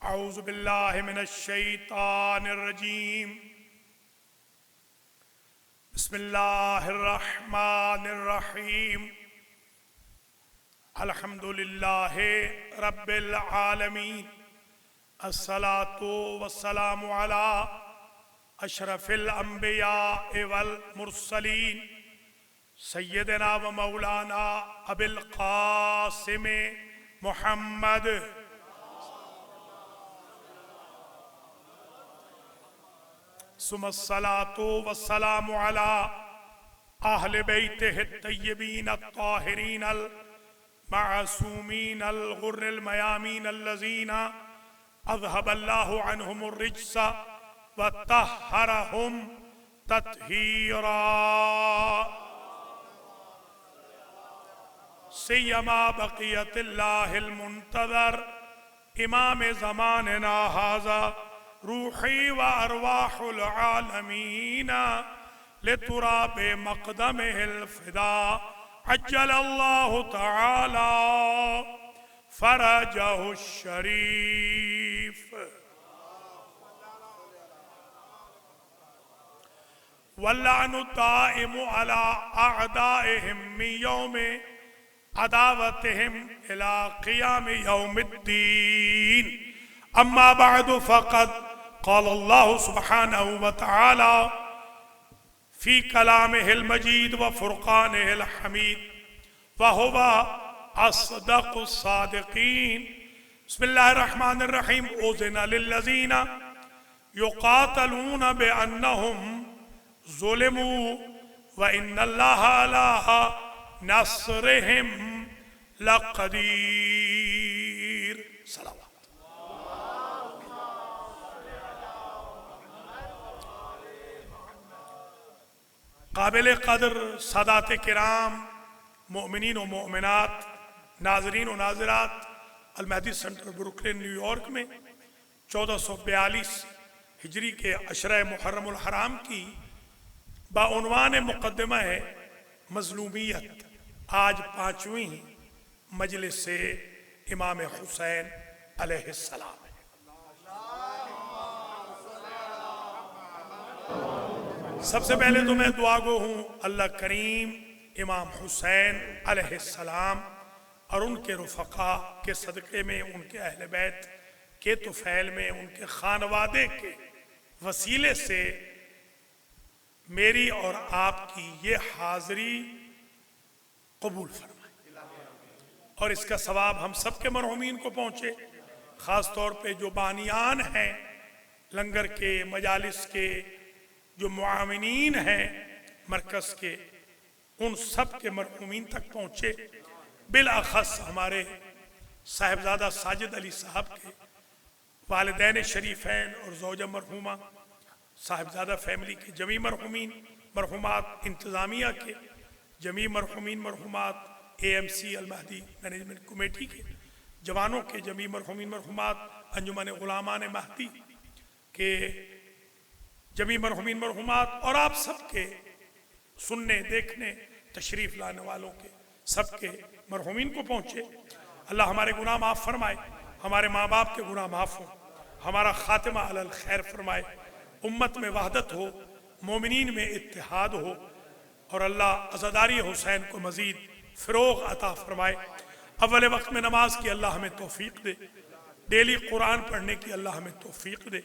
औज़ु बिल्लाहि मिनश शैतानिर रजीम। बिस्मिल्लाहिर रहमानिर रहीम। अल्हम्दुलिल्लाहि रब्बिल आलमीन। अस्सलातु वस्सलामु अला अशरफिल अंबिया वल मुरसलीन सय्यदना व मौलाना अबिल कासिम मुहम्मद सुमस्सलातु वस्सलामु अला अहले बैतिहि तय्यबीन अत्ताहिरीन अल मासूमीन अल गुर्रिल मयामीन अल्लज़ीना अज़हबल्लाहु अन्हुमुर रिज्स व तहहरहुम तत्हीरा। सय्यमा बक़ियतिल्लाहिल मुंतज़र इमाम ज़मानिना हाज़ा रूही व अरवाहुल आलमीन लितुराबि मक़दमिहिल फ़िदा अज्जलल्लाहु तआला फ़रजहु शरीफ। वल्लानु दाइमु अला अअदाइहिम मिन यौमि अदावतिहिम इला क़ियाम यौमिद्दीन। अम्मा बअदु फ़क़द क़ाल अल्लाहु सुब्हानहु व तआला फ़ी कलामिहिल मजीद व फ़ुरक़ानिहिल हमीद व हुवा अस्दक़ुस सादिक़ीन। बिस्मिल्लाहिर रहमानिर रहीम। उज़िना लिल्लज़ीना युक़ातलूना बिअन्नहुम ज़ुलिमू व इन्नल्लाहा अला नस्रिहिम लक़दीर। सलावत। काबिल क़द्र सादात किराम, मोमिनीन व मोमिनात, नाज़रीन व नाज़िरात, अल महदी सेंटर ब्रुकलिन न्यूयॉर्क में 1442 हिजरी के अशरा मुहर्रमुल हराम की बाउनवान मुक़द्दमा है मज़लूमियत आज 5वीं मजलिस से इमाम हुसैन अलैहिस्सलाम है। सबसे पहले तो मैं दुआ गो हूँ अल्लाह करीम इमाम हुसैन अलैहिस्सलाम और उनके रुफ़क़ा के सदक़े में, उनके अहले बैत के तुफ़ैल में, उनके खानवादे के वसीले से मेरी और आपकी ये हाज़री कबूल फरमाए और इसका सवाब हम सब के मरहूमीन को पहुँचे। ख़ास तौर पे जो बानियान हैं लंगर के, मजालिस के, जो मुआविनीन हैं मरकज़ के, उन सब के मरहूमीन तक पहुँचे। बिलअख़स हमारे साहिबज़ादा साजिद अली साहब के वालिदैन शरीफ़ैन और ज़ौजा मरहूमा, साहिबज़ादा फैमिली के जमी मरहूमीन मरहूमात, इंतज़ामिया के जमी मरहूमीन मरहूमात, AMC अल महदी मैनेजमेंट कमेटी के जवानों के जमी मरहूमीन मरहूमात, अंजुमन ग़ुलामान महदी के जमी मरहूमीन मरहूमात और आप सबके सुनने, देखने, तशरीफ़ लाने वालों के सबके मरहूमीन को पहुँचे। अल्लाह हमारे गुनाह माफ़ फरमाए, हमारे माँ बाप के गुनाह माफ़ हो, हमारा ख़ातिमा अलल खैर फरमाए, उम्मत में वहदत हो, मोमिनीन में इत्तिहाद हो और अल्लाह अज़ादारी हुसैन को मज़ीद फ़रोग़ अता फरमाए। अव्वल वक्त में नमाज की अल्लाह हमें तौफ़ीक़ दे, डेली कुरान पढ़ने की अल्लाह हमें तौफ़ीक़ दे,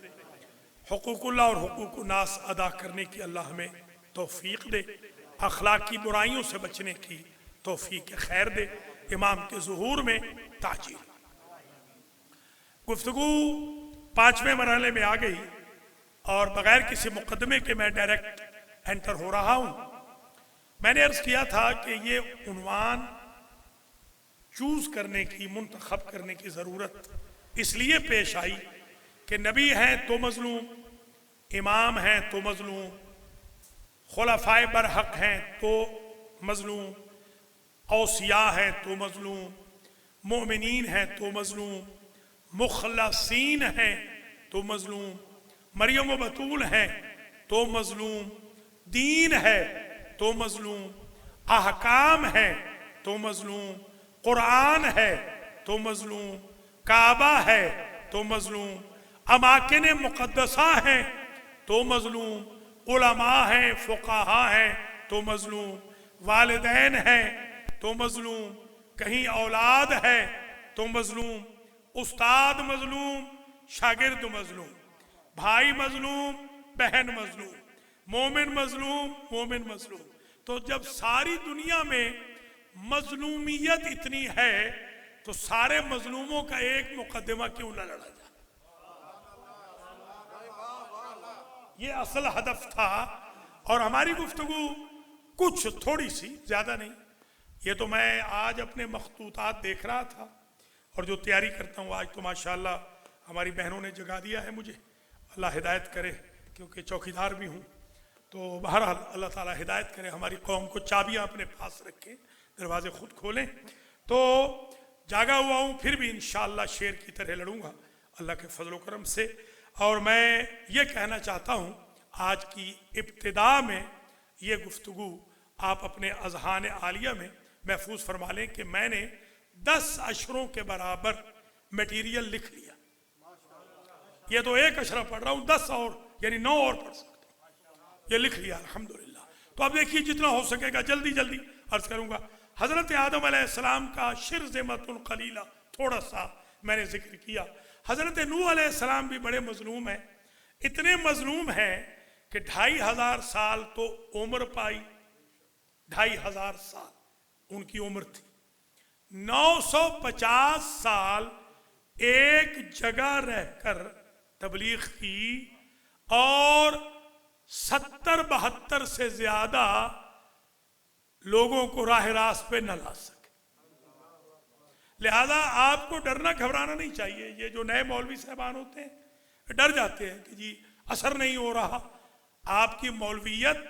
हुकूकुल्लाह और हुकूकुन्नास अदा करने की अल्लाह हमें तौफ़ीक़ दे, अखलाकी बुराइयों से बचने की तौफ़ीक़ खैर दे, इमाम के ज़ुहूर में ताजील। गुफ्तगू 5वें मरहले में आ गई और बग़ैर किसी मुक़दमे के मैं डायरेक्ट एंटर हो रहा हूँ। मैंने अर्ज़ किया था कि ये उन्वान चूज़ करने की, मुंतखब करने की ज़रूरत इसलिए पेश आई कि नबी हैं तो मज़लूम, इमाम हैं तो मज़लूम, खुलफ़ाए बरहक़ हैं तो मज़लूम, औसिया हैं तो मज़लूम, मोमिनीन हैं तो मज़लूम, मुखलसीन हैं तो मज़लूम, मरियम व बतूल हैं तो मज़लूम, दीन है तो मज़लूम, अहकाम है तो मज़लूम, कुरान है तो मज़लूम, काबा है तो मजलूम, अमाकिन मुक़द्दसा हैं तो मजलूम, उलमा हैं, फुक़हा हैं तो मजलूम, वालिदैन हैं तो मजलूम, कहीं औलाद है तो मजलूम, उस्ताद मजलूम, शागिर्द मजलूम, भाई मजलूम, बहन मजलूम, मोमिन मजलूम, मोमिन मजलूम। तो जब सारी दुनिया में मजलूमियत इतनी है तो सारे मजलूमों का एक मुकदमा क्यों न लड़ा जाए? ये असल हदफ था। और हमारी गुफ्तगू कुछ थोड़ी सी, ज्यादा नहीं, ये तो मैं आज अपने मखतूतात देख रहा था और जो तैयारी करता हूँ आज तो माशाअल्लाह हमारी बहनों ने जगा दिया है मुझे, अल्लाह हिदायत करे, क्योंकि चौकीदार भी हूँ। तो बहरहाल अल्लाह ताला हिदायत करे, हमारी कौम को चाबियाँ अपने पास रखें, दरवाजे खुद खोलें। तो जागा हुआ हूँ, फिर भी इंशाअल्लाह शेर की तरह लड़ूंगा अल्लाह के फजल करम से। और मैं ये कहना चाहता हूँ आज की इब्तिदा में ये गुफ्तगू आप अपने अज़हान आलिया में महफूज फरमा लें कि मैंने 10 अशरों के बराबर मटीरियल लिख लिया। ये तो एक अशरा पढ़ रहा हूँ, 10 और यानी 9 और पढ़ सकते हैं, ये लिख लिया अल्हम्दुलिल्लाह। तो अब देखिए जितना हो सकेगा जल्दी जल्दी अर्ज करूँगा। हज़रत आदम अलैहिस्सलाम का शिरज़मतुन क़लीला थोड़ा सा मैंने जिक्र किया। हज़रत नूह अलैहिस्सलाम भी बड़े मजलूम हैं, इतने मजलूम हैं कि 2500 साल तो उम्र पाई, 2500 साल उनकी उम्र थी, 950 साल एक जगह रहकर तबलीग की और 70-72 से ज्यादा लोगों को राह रास्त पे न ला सके। लिहाजा आपको डरना घबराना नहीं चाहिए। ये जो नए मौलवी साहबान होते हैं डर जाते हैं कि जी असर नहीं हो रहा। आपकी मौलवियत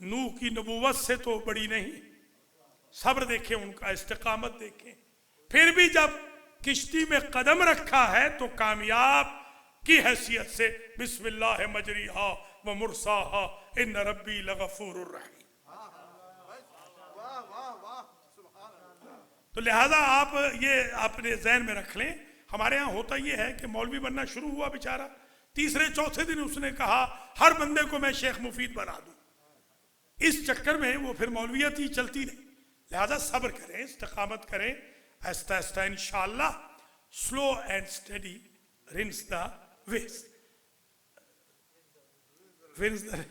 नूह की नबूवत से तो बड़ी नहीं। सब्र देखें उनका, इस्तिकामत देखें। फिर भी जब किश्ती में कदम रखा है तो कामयाब की हैसियत से बिस्मिल्लाह मजरीहा व मुरसाहा इन्न रब्बी लगफूरुर रहीम। तो लिहाजा आप ये अपने जहन में रख लें। हमारे यहाँ होता ये है कि मौलवी बनना शुरू हुआ बेचारा, तीसरे चौथे दिन उसने कहा हर बंदे को मैं शेख मुफीद बना दूं। इस चक्कर में वो फिर मौलवियत ही चलती नहीं। लिहाजा सब्र करें, इस्तिकामत करें, आहिस्ता आहिस्ता इंशाअल्लाह slow and steady wins the वेस्ट, विंस द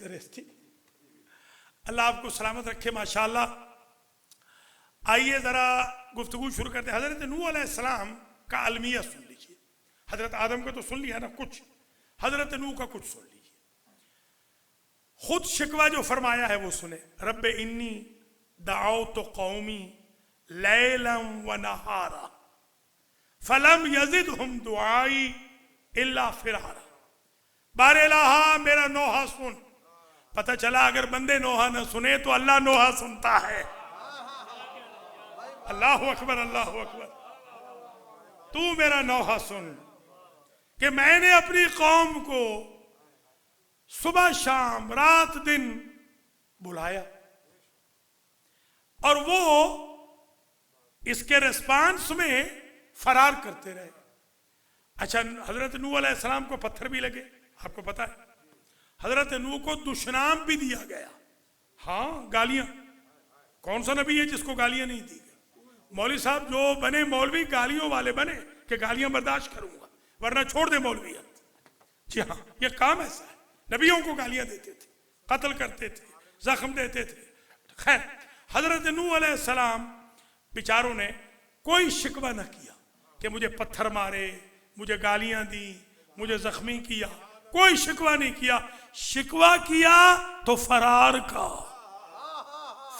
रेस्ट। अल्लाह आपको सलामत रखे माशाअल्लाह। आइए जरा गुफ्तगू शुरू करते हैं। हजरत नूह अलैहिस्सलाम का अलमिया सुन लीजिए। हजरत आदम का तो सुन लिया ना कुछ, हजरत नूह का कुछ सुन लीजिए। खुद शिकवा जो फरमाया है वो सुने। रब्बे इन्नी दअउतु कौमी लैलन व नहारा फलम यजिदहुम दुआई इल्ला फिरारा। बारे इलाहा मेरा नोहा सुन। पता चला अगर बंदे नोहा न सुने तो अल्लाह नोहा सुनता है। अल्लाहु अकबर, अल्लाहु अकबर। तू मेरा नोहा सुन कि मैंने अपनी कौम को सुबह शाम रात दिन बुलाया और वो इसके रिस्पांस में फरार करते रहे। अच्छा, हजरत नूह अलैहिस्सलाम को पत्थर भी लगे, आपको पता है। हजरत नूह को दुश्मनाम भी दिया गया। हाँ, गालियां। कौन सा नबी है जिसको गालियां नहीं दी गई? मौलवी साहब जो बने मौलवी गालियों वाले बने कि गालियां बर्दाश्त करूंगा वरना छोड़ दे मौलवियत। जी हाँ, ये काम ऐसा है। नबियों को गालियां देते थे, कत्ल करते थे, जख्म देते थे। खैर, हजरत नूह अलैहिस्सलाम बेचारों ने कोई शिकवा न किया कि मुझे पत्थर मारे, मुझे गालियां दी, मुझे जख्मी किया। कोई शिकवा नहीं किया। शिकवा किया तो फरार का।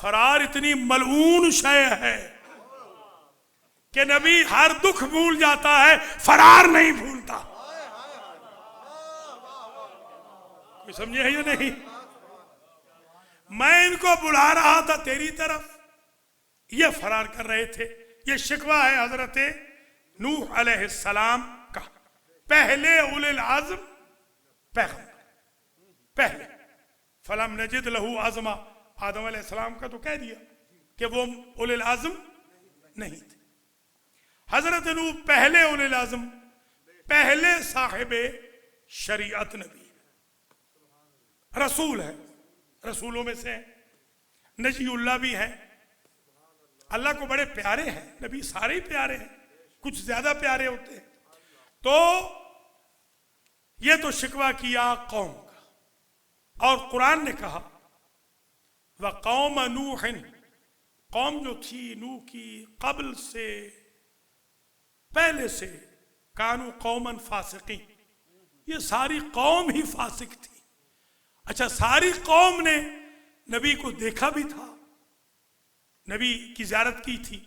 फरार इतनी मलऊन शय है कि नबी हर दुख भूल जाता है, फरार नहीं भूलता। कोई समझे है या नहीं? मैं इनको बुला रहा था तेरी तरफ, ये फरार कर रहे थे। ये शिकवा है हजरत नूह अलैहिस्सलाम का। पहले उलिल आज़म पैगंबर, पहले फलम नजिद लहू आज़मा। आदम अलैहिस्सलाम का तो कह दिया कि वो उलिल आज़म नहीं थे। हजरत नूह पहले उलिल आज़म, पहले साहिबे शरीयत नबी, रसूल है, रसूलों में से नजीउल्लाह भी है। अल्लाह को बड़े प्यारे हैं नबी, सारे ही प्यारे हैं, कुछ ज्यादा प्यारे होते हैं। तो ये तो शिकवा किया कौम का, और कुरान ने कहा व कौम नूह, कौम जो थी नूह की कबल से, पहले से, कानू कौमन फासिकीन, ये सारी कौम ही फासिक थी। अच्छा, सारी कौम ने नबी को देखा भी था, नबी की ज़ियारत की थी,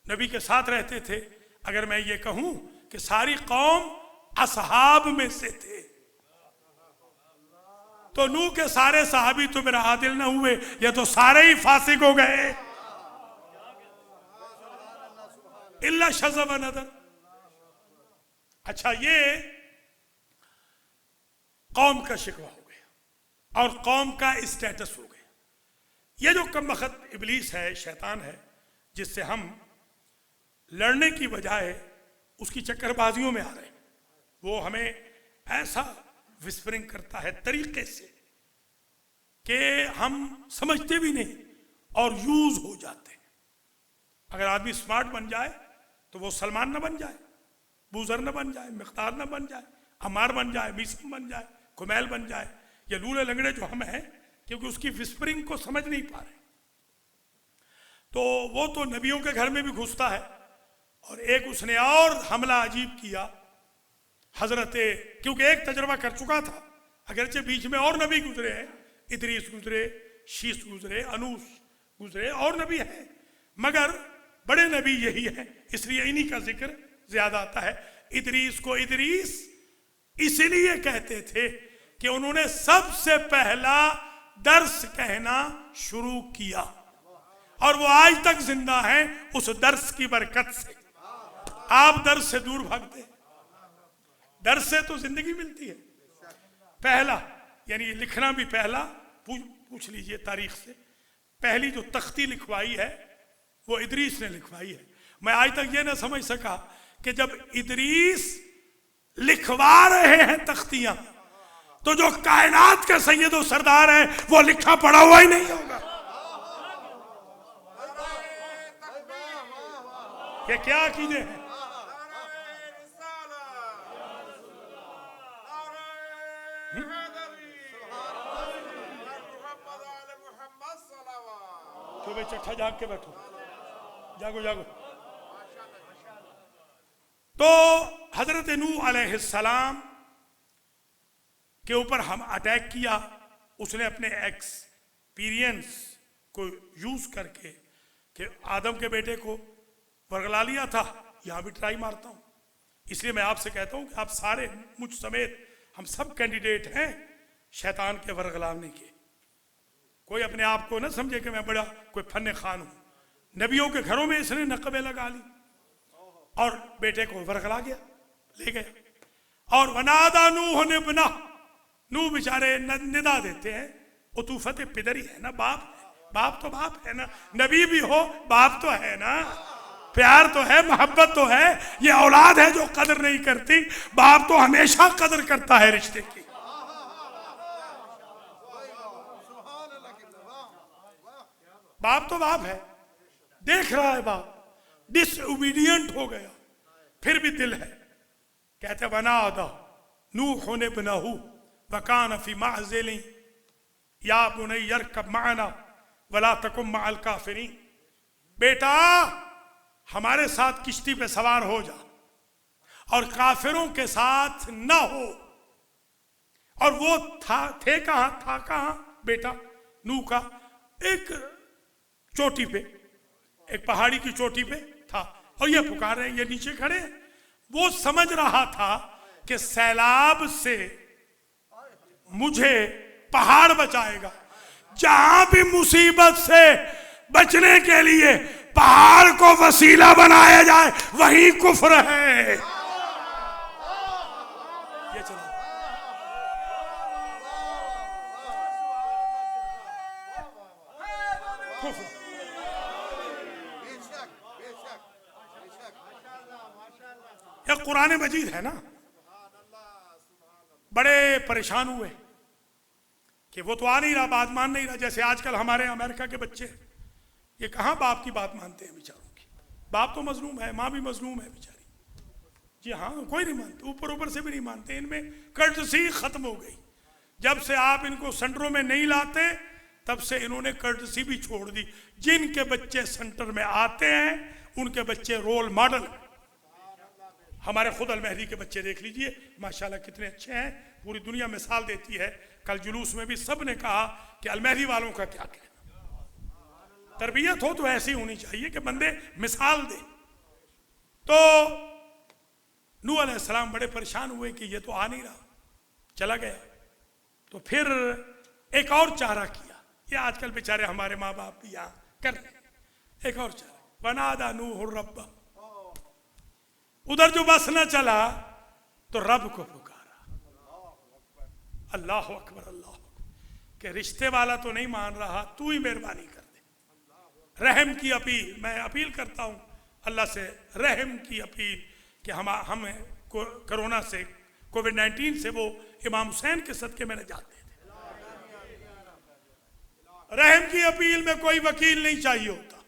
नबी के साथ रहते थे। अगर मैं ये कहूं कि सारी कौम असहाब में से थे, तो नूह के सारे सहाबी तो मेरा आदिल न हुए, ये तो सारे ही फासिक हो गए, इल्ला शज़ब नदर। अच्छा, ये कौम का शिकवा हो गया और कौम का स्टेटस हो गया। ये जो कमबख्त इब्लीस है, शैतान है, जिससे हम लड़ने की बजाय उसकी चक्करबाजियों में आ रहे हैं, वो हमें ऐसा विस्परिंग करता है तरीके से कि हम समझते भी नहीं और यूज हो जाते हैं। अगर आदमी स्मार्ट बन जाए तो वो सलमान न बन जाए, बूजर न बन जाए, मिख्तार न बन जाए, अमार बन जाए, मीसम बन जाए, कुमैल बन जाए, ये लूले लंगड़े जो हम हैं, क्योंकि उसकी विस्परिंग को समझ नहीं पा रहे। तो वो तो नबियों के घर में भी घुसता है। और एक उसने और हमला अजीब किया हजरत, क्योंकि एक तजर्बा कर चुका था, अगरचे बीच में और नबी गुजरे हैं, इदरीस गुजरे, शीस गुजरे, अनूस गुजरे, और नबी है, मगर बड़े नबी यही है, इसलिए इन्हीं का जिक्र ज्यादा आता है। इदरीस को इदरीस इसलिए कहते थे कि उन्होंने सबसे पहला दर्स कहना शुरू किया, और वो आज तक जिंदा हैं उस दर्स की बरकत से। आप दर्स से दूर भागते हैं, दर्स से तो जिंदगी मिलती है। पहला यानी लिखना भी पहला, पूछ लीजिए तारीख से, पहली जो तख्ती लिखवाई है वो इदरीस ने लिखवाई है। मैं आज तक ये ना समझ सका कि जब इदरीस लिखवा रहे हैं तख्तियां, तो जो कायनात के सैयद और सरदार हैं वो लिखा पढ़ा हुआ ही नहीं होगा। ये क्या अकीदे हैं? तो भाई चट्ठा जाग के बैठो, जागो जागो। तो हजरत नूह अलैहिस्सलाम के ऊपर हम अटैक किया, उसने अपने एक्सपीरियंस को यूज करके कि आदम के बेटे को वर्गला लिया था, यहां भी ट्राई मारता हूं। इसलिए मैं आपसे कहता हूं कि आप सारे, मुझ समेत हम सब कैंडिडेट हैं शैतान के वर्गलाने के। कोई अपने आप को न समझे कि मैं बड़ा कोई फन खान हूं। नबियों के घरों में इसने नकबे लगा ली और बेटे को वर्गला गया, ले गया। और वनादा नूह ने बना, नूह बेचारे निदा देते हैं, उतूफत पिदरी है ना, बाप तो बाप है ना, नबी भी हो बाप तो है ना, प्यार तो है, मोहब्बत तो है। ये औलाद है जो कदर नहीं करती, बाप तो हमेशा कदर करता है रिश्ते की। बाप तो बाप है, देख रहा है बाप डिसओबीडियंट हो गया, फिर भी दिल है। कहते बना आदा नूह ने बनहू वकान फी माज़िली या बुनैया यरकब माना वला तकुम मअल काफिरीन, बेटा हमारे साथ किश्ती पे सवार हो जा और काफिरों के साथ ना हो। और वो थे कहां, था कहां बेटा नूह का? एक चोटी पे, एक पहाड़ी की चोटी पे था, और ये पुकार रहे, ये नीचे खड़े। वो समझ रहा था कि सैलाब से मुझे पहाड़ बचाएगा। जहां भी मुसीबत से बचने के लिए पहाड़ को वसीला बनाया जाए वही कुफ्र है। ये चलो कुफ्र। ये कुरान मजीद है ना। बड़े परेशान हुए कि वो तो आ नहीं रहा, बात मान नहीं रहा। जैसे आजकल हमारे अमेरिका के बच्चे, ये कहाँ बाप की बात मानते हैं बेचारों की। बाप तो मजलूम है, माँ भी मजलूम है बेचारी। जी हाँ, कोई नहीं मानते, ऊपर ऊपर से भी नहीं मानते। इनमें कर्टसी खत्म हो गई। जब से आप इनको सेंटरों में नहीं लाते तब से इन्होंने कर्टसी भी छोड़ दी। जिनके बच्चे सेंटर में आते हैं उनके बच्चे रोल मॉडल। हमारे खुद अल मेहदी के बच्चे देख लीजिए, माशाल्लाह कितने अच्छे हैं, पूरी दुनिया मिसाल देती है। कल जुलूस में भी सब ने कहा कि अल मेहदी वालों का क्या कहना। तरबियत हो तो ऐसी होनी चाहिए कि बंदे मिसाल दे। तो नूह अलैहिस्सलाम बड़े परेशान हुए कि ये तो आ नहीं रहा, चला गया। तो फिर एक और चारा किया। ये आजकल बेचारे हमारे माँ बाप भी यहाँ कर रहे हैं। एक और चारा, वनादा नूह रब्बा। उधर जो बस न चला तो रब को पुकारा, अल्लाह अकबर अल्लाह अकबर, कि रिश्ते वाला तो नहीं मान रहा, तू ही मेहरबानी कर दे। रहम की अपील, मैं अपील करता हूँ अल्लाह से, रहम की अपील कि हम कोरोना से, कोविड-19 से वो इमाम हुसैन के सदके में नजात दे दे। रहम की अपील में कोई वकील नहीं चाहिए होता।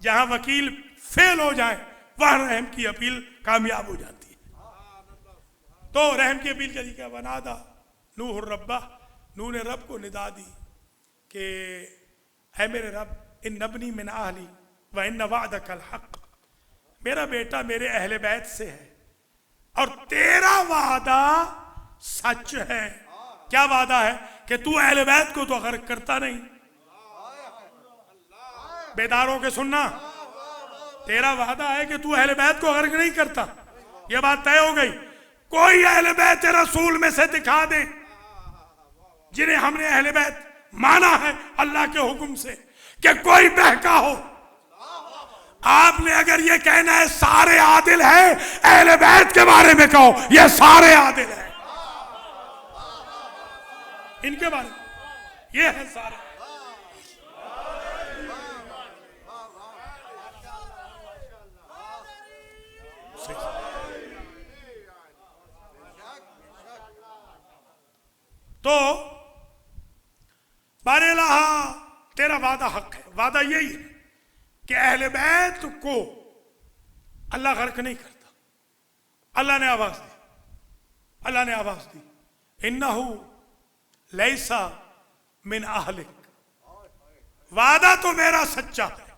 जहां वकील फेल हो जाए वहां रहम की अपील कामयाब हो जाती है। तो रहम की अपील करी क्या, वनादा नूह रब्बा, नूह ने रब को निदा दी कि है मेरे रब, इन नबनी मिन आहली व इन वादकल हक, मेरा बेटा मेरे अहले बैत से है और तेरा वादा सच है। क्या वादा है? कि तू अहले बैत को तो गर्क करता नहीं। बेदारों के सुनना, तेरा वादा है कि तू अहले बैत को गर्क नहीं करता। यह बात तय हो गई। कोई अहले बैत रसूल में से दिखा दे जिन्हें हमने अहले बैत माना है अल्लाह के हुक्म से, कि कोई बहका हो। आपने अगर ये कहना है सारे आदिल हैं, अहले बैत के बारे में कहो ये सारे आदिल हैं। इनके बारे में ये है सारे। तो बारेला तेरा वादा हक है। वादा यही है कि अहले बैत को अल्लाह गर्क नहीं करता। अल्लाह ने आवाज दी, अल्लाह ने आवाज दी, इन्नहु लैसा मिन आहलिक। वादा तो मेरा सच्चा है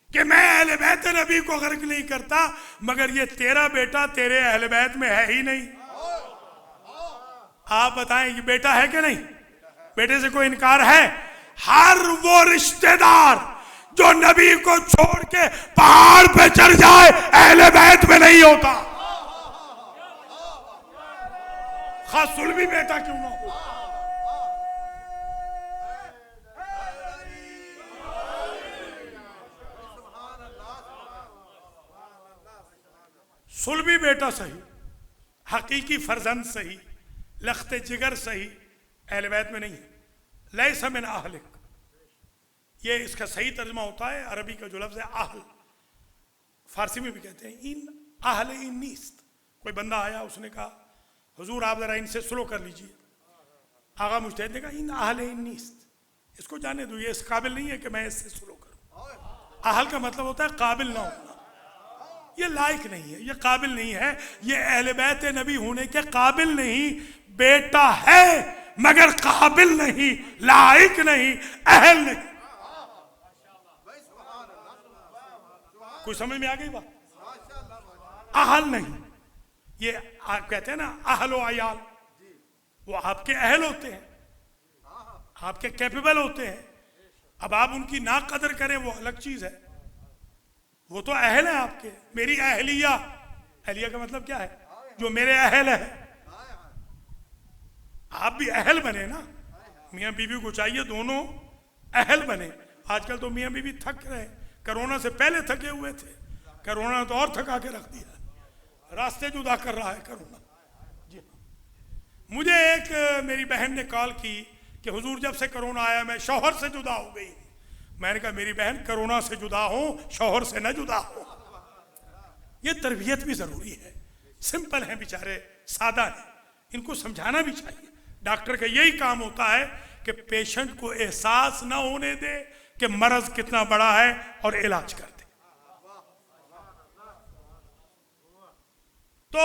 कि मैं अहले बैत नबी को गर्क नहीं करता, मगर ये तेरा बेटा तेरे अहले बैत में है ही नहीं। आप बताएं ये बेटा है कि नहीं? बेटे से कोई इनकार है? हर वो रिश्तेदार जो नबी को छोड़ के पहाड़ पे चढ़ जाए अहले बैत में नहीं होता, खास सुलभी बेटा क्यों ना हो। सुलभी बेटा सही, हकीकी फर्जंद सही, लख्ते जिगर सही, अहले बैत में नहीं है। लैसा मिन आहलिक, ये इसका सही तर्जमा होता है अरबी का जो लफ्ज़ है आहल, फारसी में भी कहते हैं इन आहल इन नीस्त। कोई बंदा आया, उसने कहा हुजूर आप जरा इनसे स्लो कर लीजिए। आगा मुजतहिद ने कहा इन आहल इन नीस्त, इसको जाने दो, ये इस काबिल नहीं है कि मैं इससे स्लो करूं। आहल का मतलब होता है काबिल ना होना, ये लायक नहीं है, ये काबिल नहीं है, ये अहले बैत नबी होने के काबिल नहीं। बेटा है मगर काबिल नहीं, लायक नहीं, अहल नहीं। कुछ समझ में आ गई बात? अहल नहीं, ये आप कहते हैं ना अहलो अयाल, वो आपके अहल होते हैं, आपके कैपेबल होते हैं। अब आप उनकी ना कदर करें वो अलग चीज है, वो तो अहल है आपके। मेरी अहलिया, अहलिया का मतलब क्या है? जो मेरे अहल है। आप भी अहल बने ना, मियाँ बीवी को चाहिए दोनों अहल बने। आजकल तो मियाँ बीवी थक रहे, कोरोना से पहले थके हुए थे, कोरोना तो और थका के रख दिया, रास्ते जुदा कर रहा है कोरोना। जी मुझे एक मेरी बहन ने कॉल की कि हुजूर जब से कोरोना आया मैं शौहर से जुदा हो गई। मैंने कहा मेरी बहन कोरोना से जुदा हो, शौहर से न जुदा हो। ये तरबियत भी जरूरी है। सिंपल हैं बेचारे, सादा हैं, इनको समझाना भी चाहिए। डॉक्टर का यही काम होता है कि पेशेंट को एहसास ना होने दे कि मर्ज कितना बड़ा है और इलाज कर दे। तो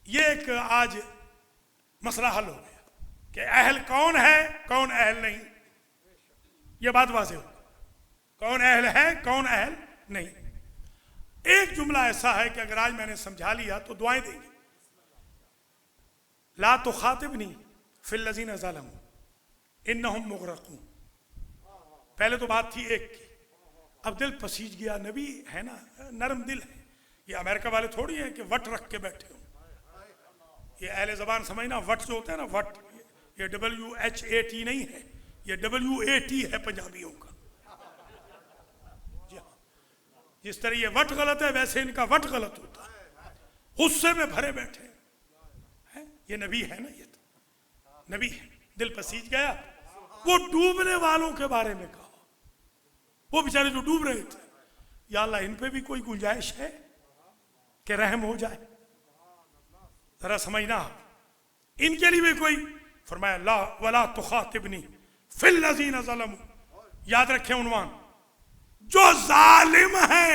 ये एक आज मसला हल हो गया कि अहल कौन है, कौन अहल नहीं। ये बात वाज़ेह हो, कौन अहल है, कौन अहल नहीं। एक जुमला ऐसा है कि अगर आज मैंने समझा लिया तो दुआएं देंगे। ला तो खातिबनी फिल्लज़ीना ज़लमू इन्नहुम मुग़रक़ून। पहले तो बात थी एक की, अब दिल पसीज गया। नबी है ना, नरम दिल है। ये अमेरिका वाले थोड़ी हैं कि वट रख के बैठे हो। ये अहले ज़बान समझना, वट जो होता है ना, वट, ये WHAT नहीं है, ये WAT है पंजाबियों का। जिस तरह ये वट गलत है वैसे इनका वट गलत होता है। गुस्से में भरे बैठे हैं। ये नबी है ना, ये तो नबी है। दिल पसीज गया। वो डूबने वालों के बारे में कहा, वो बेचारे जो डूब रहे थे, या अल्लाह इन पे भी कोई गुंजाइश है कि रहम हो जाए। जरा समझना आप, इनके लिए भी कोई। फरमाया ला वला तुखातिबनी फिल्लज़ीना ज़लमू। याद रखें उन्वान, जो जालिम है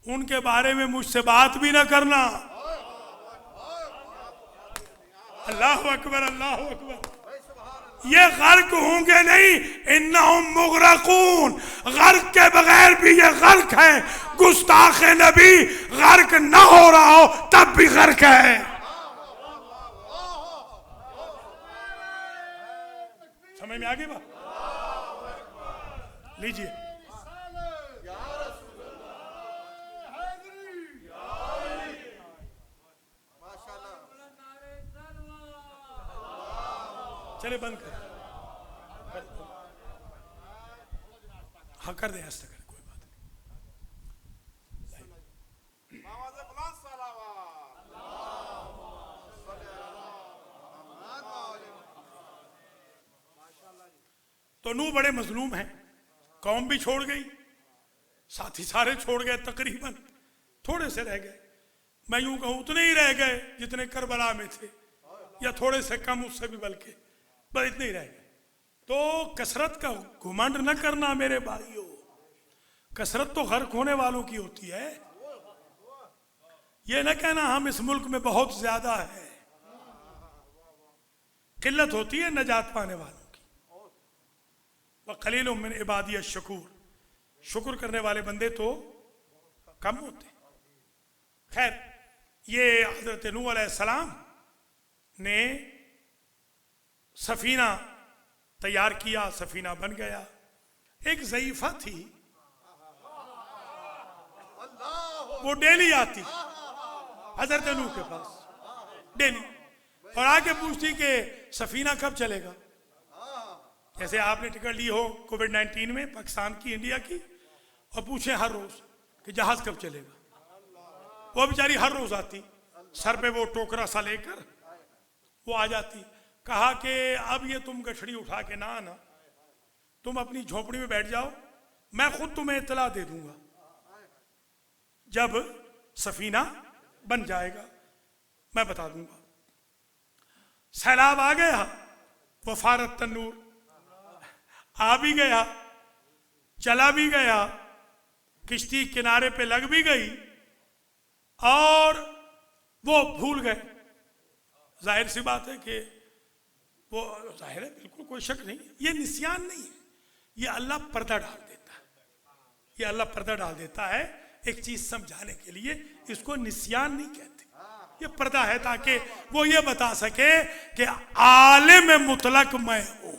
उनके बारे में मुझसे बात भी ना करना। अल्लाह अकबर, अल्लाह अकबर। ये गर्क होंगे नहीं, इन्नहुम मुग़रक़ून। गर्क के बगैर भी ये गर्क है। गुस्ताख नबी गर्क ना हो रहा हो तब भी गर्क है। समझ में आ गई बात? लीजिए, चले बंद कर, हाँ कर दे, ऐसा कर, कोई बात नहीं। तो नूह बड़े मजलूम हैं, कौम भी छोड़ गई, साथी सारे छोड़ गए, तकरीबन थोड़े से रह गए। मैं यूं कहूं उतने ही रह गए जितने करबला में थे, या थोड़े से कम, उससे भी बल्कि बस इतने ही रह गए। तो कसरत का घुमंड न करना मेरे भाइयों। कसरत तो गर्क होने वालों की होती है। ये न कहना हम इस मुल्क में बहुत ज्यादा है। किल्लत होती है नजात पाने वालों की। वह कलीलुम मिन इबादी शकूर, शुक्र करने वाले बंदे तो कम होते। खैर, ये हजरत नूह अलैहिस्सलाम ने सफीना तैयार किया, सफीना बन गया। एक ज़ईफ़ा थी, वो डेली आती हजरत नूह के पास, डेली, और आके पूछती कि सफीना कब चलेगा। जैसे आपने टिकट ली हो कोविड-19 में पाकिस्तान की, इंडिया की, और पूछे हर रोज कि जहाज कब चलेगा। वो बेचारी हर रोज आती, सर पे वो टोकरा सा लेकर वो आ जाती। कहा कि अब ये तुम गठड़ी उठा के ना आना, तुम अपनी झोपड़ी में बैठ जाओ, मैं खुद तुम्हें इत्तला दे दूंगा जब सफीना बन जाएगा, मैं बता दूंगा। सैलाब आ गया, वफारत तन्नूर आ भी गया, चला भी गया, किश्ती किनारे पे लग भी गई, और वो भूल गए। जाहिर सी बात है कि वो जाहिर है, बिल्कुल कोई शक नहीं, ये निस्यान नहीं है, ये अल्लाह पर्दा डाल देता है। ये अल्लाह पर्दा डाल देता है एक चीज समझाने के लिए। इसको निस्यान नहीं कहते, ये पर्दा है ताकि वो ये बता सके कि आलिम मुतलक मैं हूं।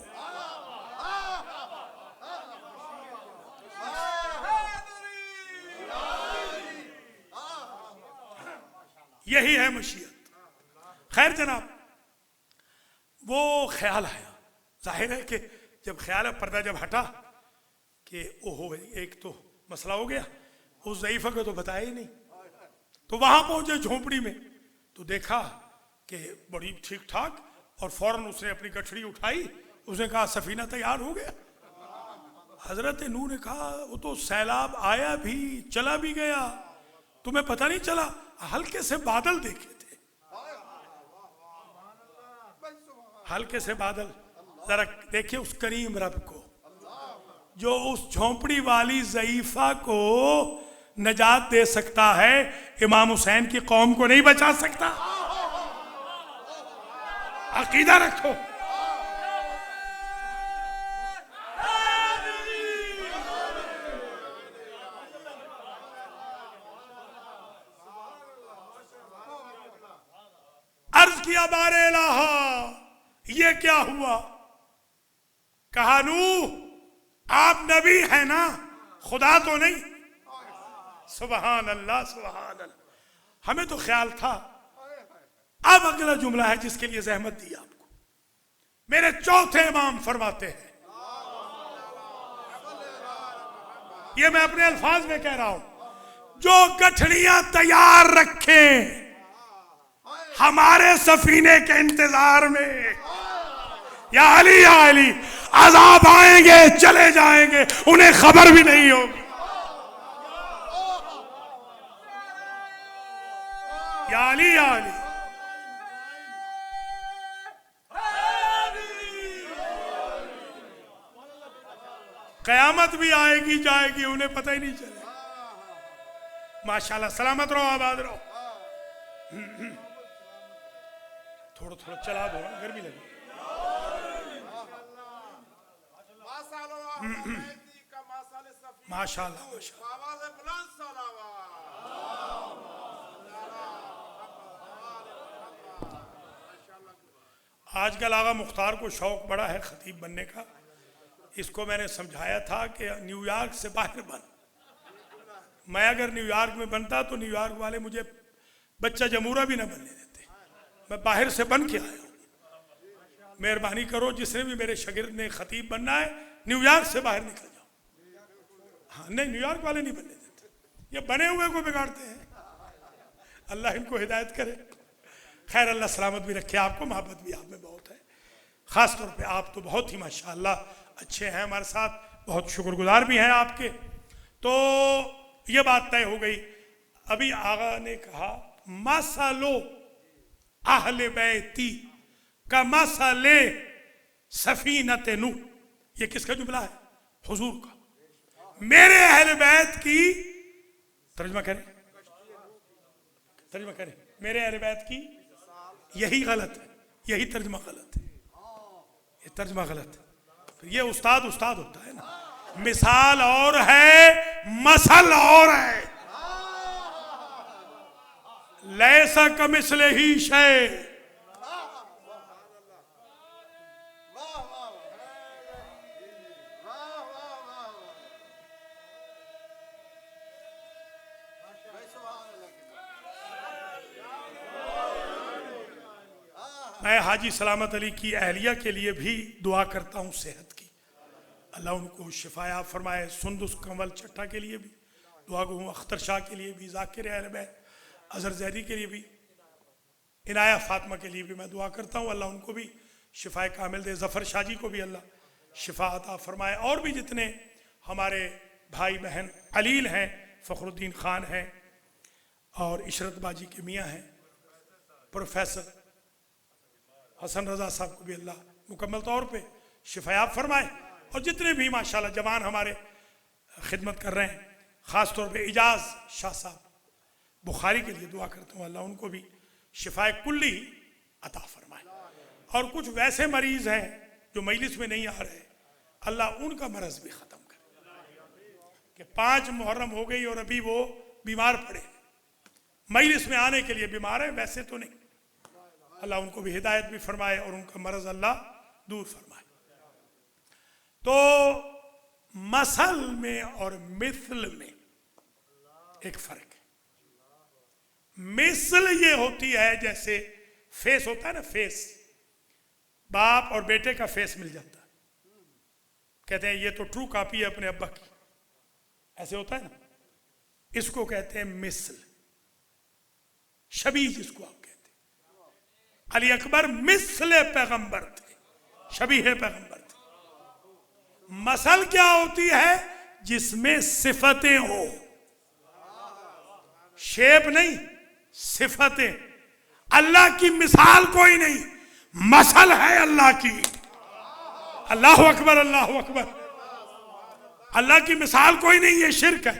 यही है मशीयत। खैर जनाब, वो ख्याल आया, जाहिर है कि जब ख्याल पर्दा जब हटा कि ओहो एक तो मसला हो गया, उस ज़ईफ़ा को तो बताया ही नहीं। तो वहां पहुंचे झोपड़ी में, तो देखा कि बड़ी ठीक ठाक, और फौरन उसने अपनी गठड़ी उठाई, उसने कहा सफीना तैयार हो गया। हजरत नूह ने कहा वो तो सैलाब आया भी चला भी गया, तुम्हें पता नहीं चला? हल्के से बादल देखे थे, हल्के से बादल। जरा देखिए उस करीम रब को जो उस झोंपड़ी वाली ज़ईफा को नजात दे सकता है, इमाम हुसैन की कौम को नहीं बचा सकता? अकीदा रखो। अर्ज किया बारे इलाहा, ये क्या हुआ? कहा नूह आप नबी है ना, खुदा तो नहीं? सुबहान अल्लाह सुबहान अल्लाह। हमें तो ख्याल था। अब अगला जुमला है जिसके लिए जहमत दी आपको। मेरे चौथे इमाम फरमाते हैं, ये मैं अपने अल्फाज में कह रहा हूं, जो गठड़ियां तैयार रखें हमारे सफीने के इंतजार में, या अली अजाब आएंगे चले जाएंगे, उन्हें खबर भी नहीं होगी। या अली कयामत भी आएगी जाएगी, उन्हें पता ही नहीं चलेगा। माशाल्लाह, सलामत रहो, आबाद रहो। थोड़ा थोड़ा चला दो, गर्मी लगी। माशाल्लाह आजकल आगा मुख्तार को शौक बड़ा है खतीब बनने का। इसको मैंने समझाया था कि न्यूयॉर्क से बाहर बन। मैं अगर न्यूयॉर्क में बनता तो न्यूयॉर्क वाले मुझे बच्चा जमूरा भी ना बनने देते। मैं बाहर से बन के आया हूँ। मेहरबानी करो, जिसने भी मेरे शागिर्द ने खतीब बनना है न्यूयॉर्क से बाहर निकल जाओ। हाँ नहीं, न्यूयॉर्क वाले नहीं बनने देते, ये बने हुए को बिगाड़ते हैं। अल्लाह इनको हिदायत करे। खैर, अल्लाह सलामत भी रखे आपको, मोहब्बत भी आप में बहुत है। ख़ास तौर पे आप तो बहुत ही माशाअल्लाह अच्छे हैं, हमारे साथ बहुत शुक्रगुजार भी हैं आपके। तो ये बात तय हो गई। अभी आगा ने कहा मसलो अहले बैती का मसले सफीनत नूह। ये किसका जुमला है? हुजूर का। मेरे अहले बैत की तर्जुमा करें, तर्जुमा करें। मेरे अहले बैत की, यही गलत है, यही तर्जुमा गलत है, ये तर्जुमा गलत है। तो ये उस्ताद उस्ताद होता है ना, मिसाल और है मसल और है। लैसा कमिस्ले ही शै। मैं हाजी सलामत अली की अहलिया के लिए भी दुआ करता हूँ सेहत की, अल्लाह उनको शिफाया फरमाए। सुंदुस कंवल चट्टा के लिए भी दुआ गो हूँ, अख्तर शाह के लिए भी, जाकिर अहल बैत अजहर जैदी के लिए भी, इनाया फातिमा के लिए भी मैं दुआ करता हूँ। अल्लाह उनको भी शिफाए कामिल दे। जफ़र शाह जी को भी अल्लाह शिफा अता फरमाए। और भी जितने हमारे भाई बहन अलील हैं, फ़खरुद्दीन ख़ान हैं और इशरत बाजी के मियाँ हैं, प्रोफेसर हसन रज़ा साहब को भी अल्लाह मुकम्मल तौर पे शिफायाब फरमाए। और जितने भी माशाल्लाह जवान हमारे खिदमत कर रहे हैं, ख़ास तौर पे इजाज़ शाह साहब बुखारी के लिए दुआ करता हूँ, अल्लाह उनको भी शिफाए कुल्ली अता फरमाए। और कुछ वैसे मरीज़ हैं जो मजलिस में नहीं आ रहे, अल्लाह उनका मरज़ भी ख़त्म करे कि 5 मुहर्रम हो गई और अभी वो बीमार पड़े, मजलिस में आने के लिए बीमार है, वैसे तो नहीं। अल्लाह उनको भी हिदायत भी फरमाए और उनका मरज़ अल्लाह दूर फरमाए। तो मसल में और मिसल में एक फ़र्क है। मिसल ये होती है जैसे फेस होता है ना, फेस, बाप और बेटे का फेस मिल जाता है, कहते हैं ये तो ट्रू कॉपी है अपने अब्बा की, ऐसे होता है ना। इसको कहते हैं मिसल, शबीह जिसको आप कहते हैं। अली अकबर मिसले पैगंबर थे, शबीह पैगंबर थे। मसल क्या होती है? जिसमें सिफतें हो, शेप नहीं, सिफतें। अल्लाह की मिसाल कोई नहीं, मसल है अल्लाह की। अल्लाह अकबर, अल्लाह अकबर। अल्लाह की मिसाल कोई नहीं, ये शिर्क है।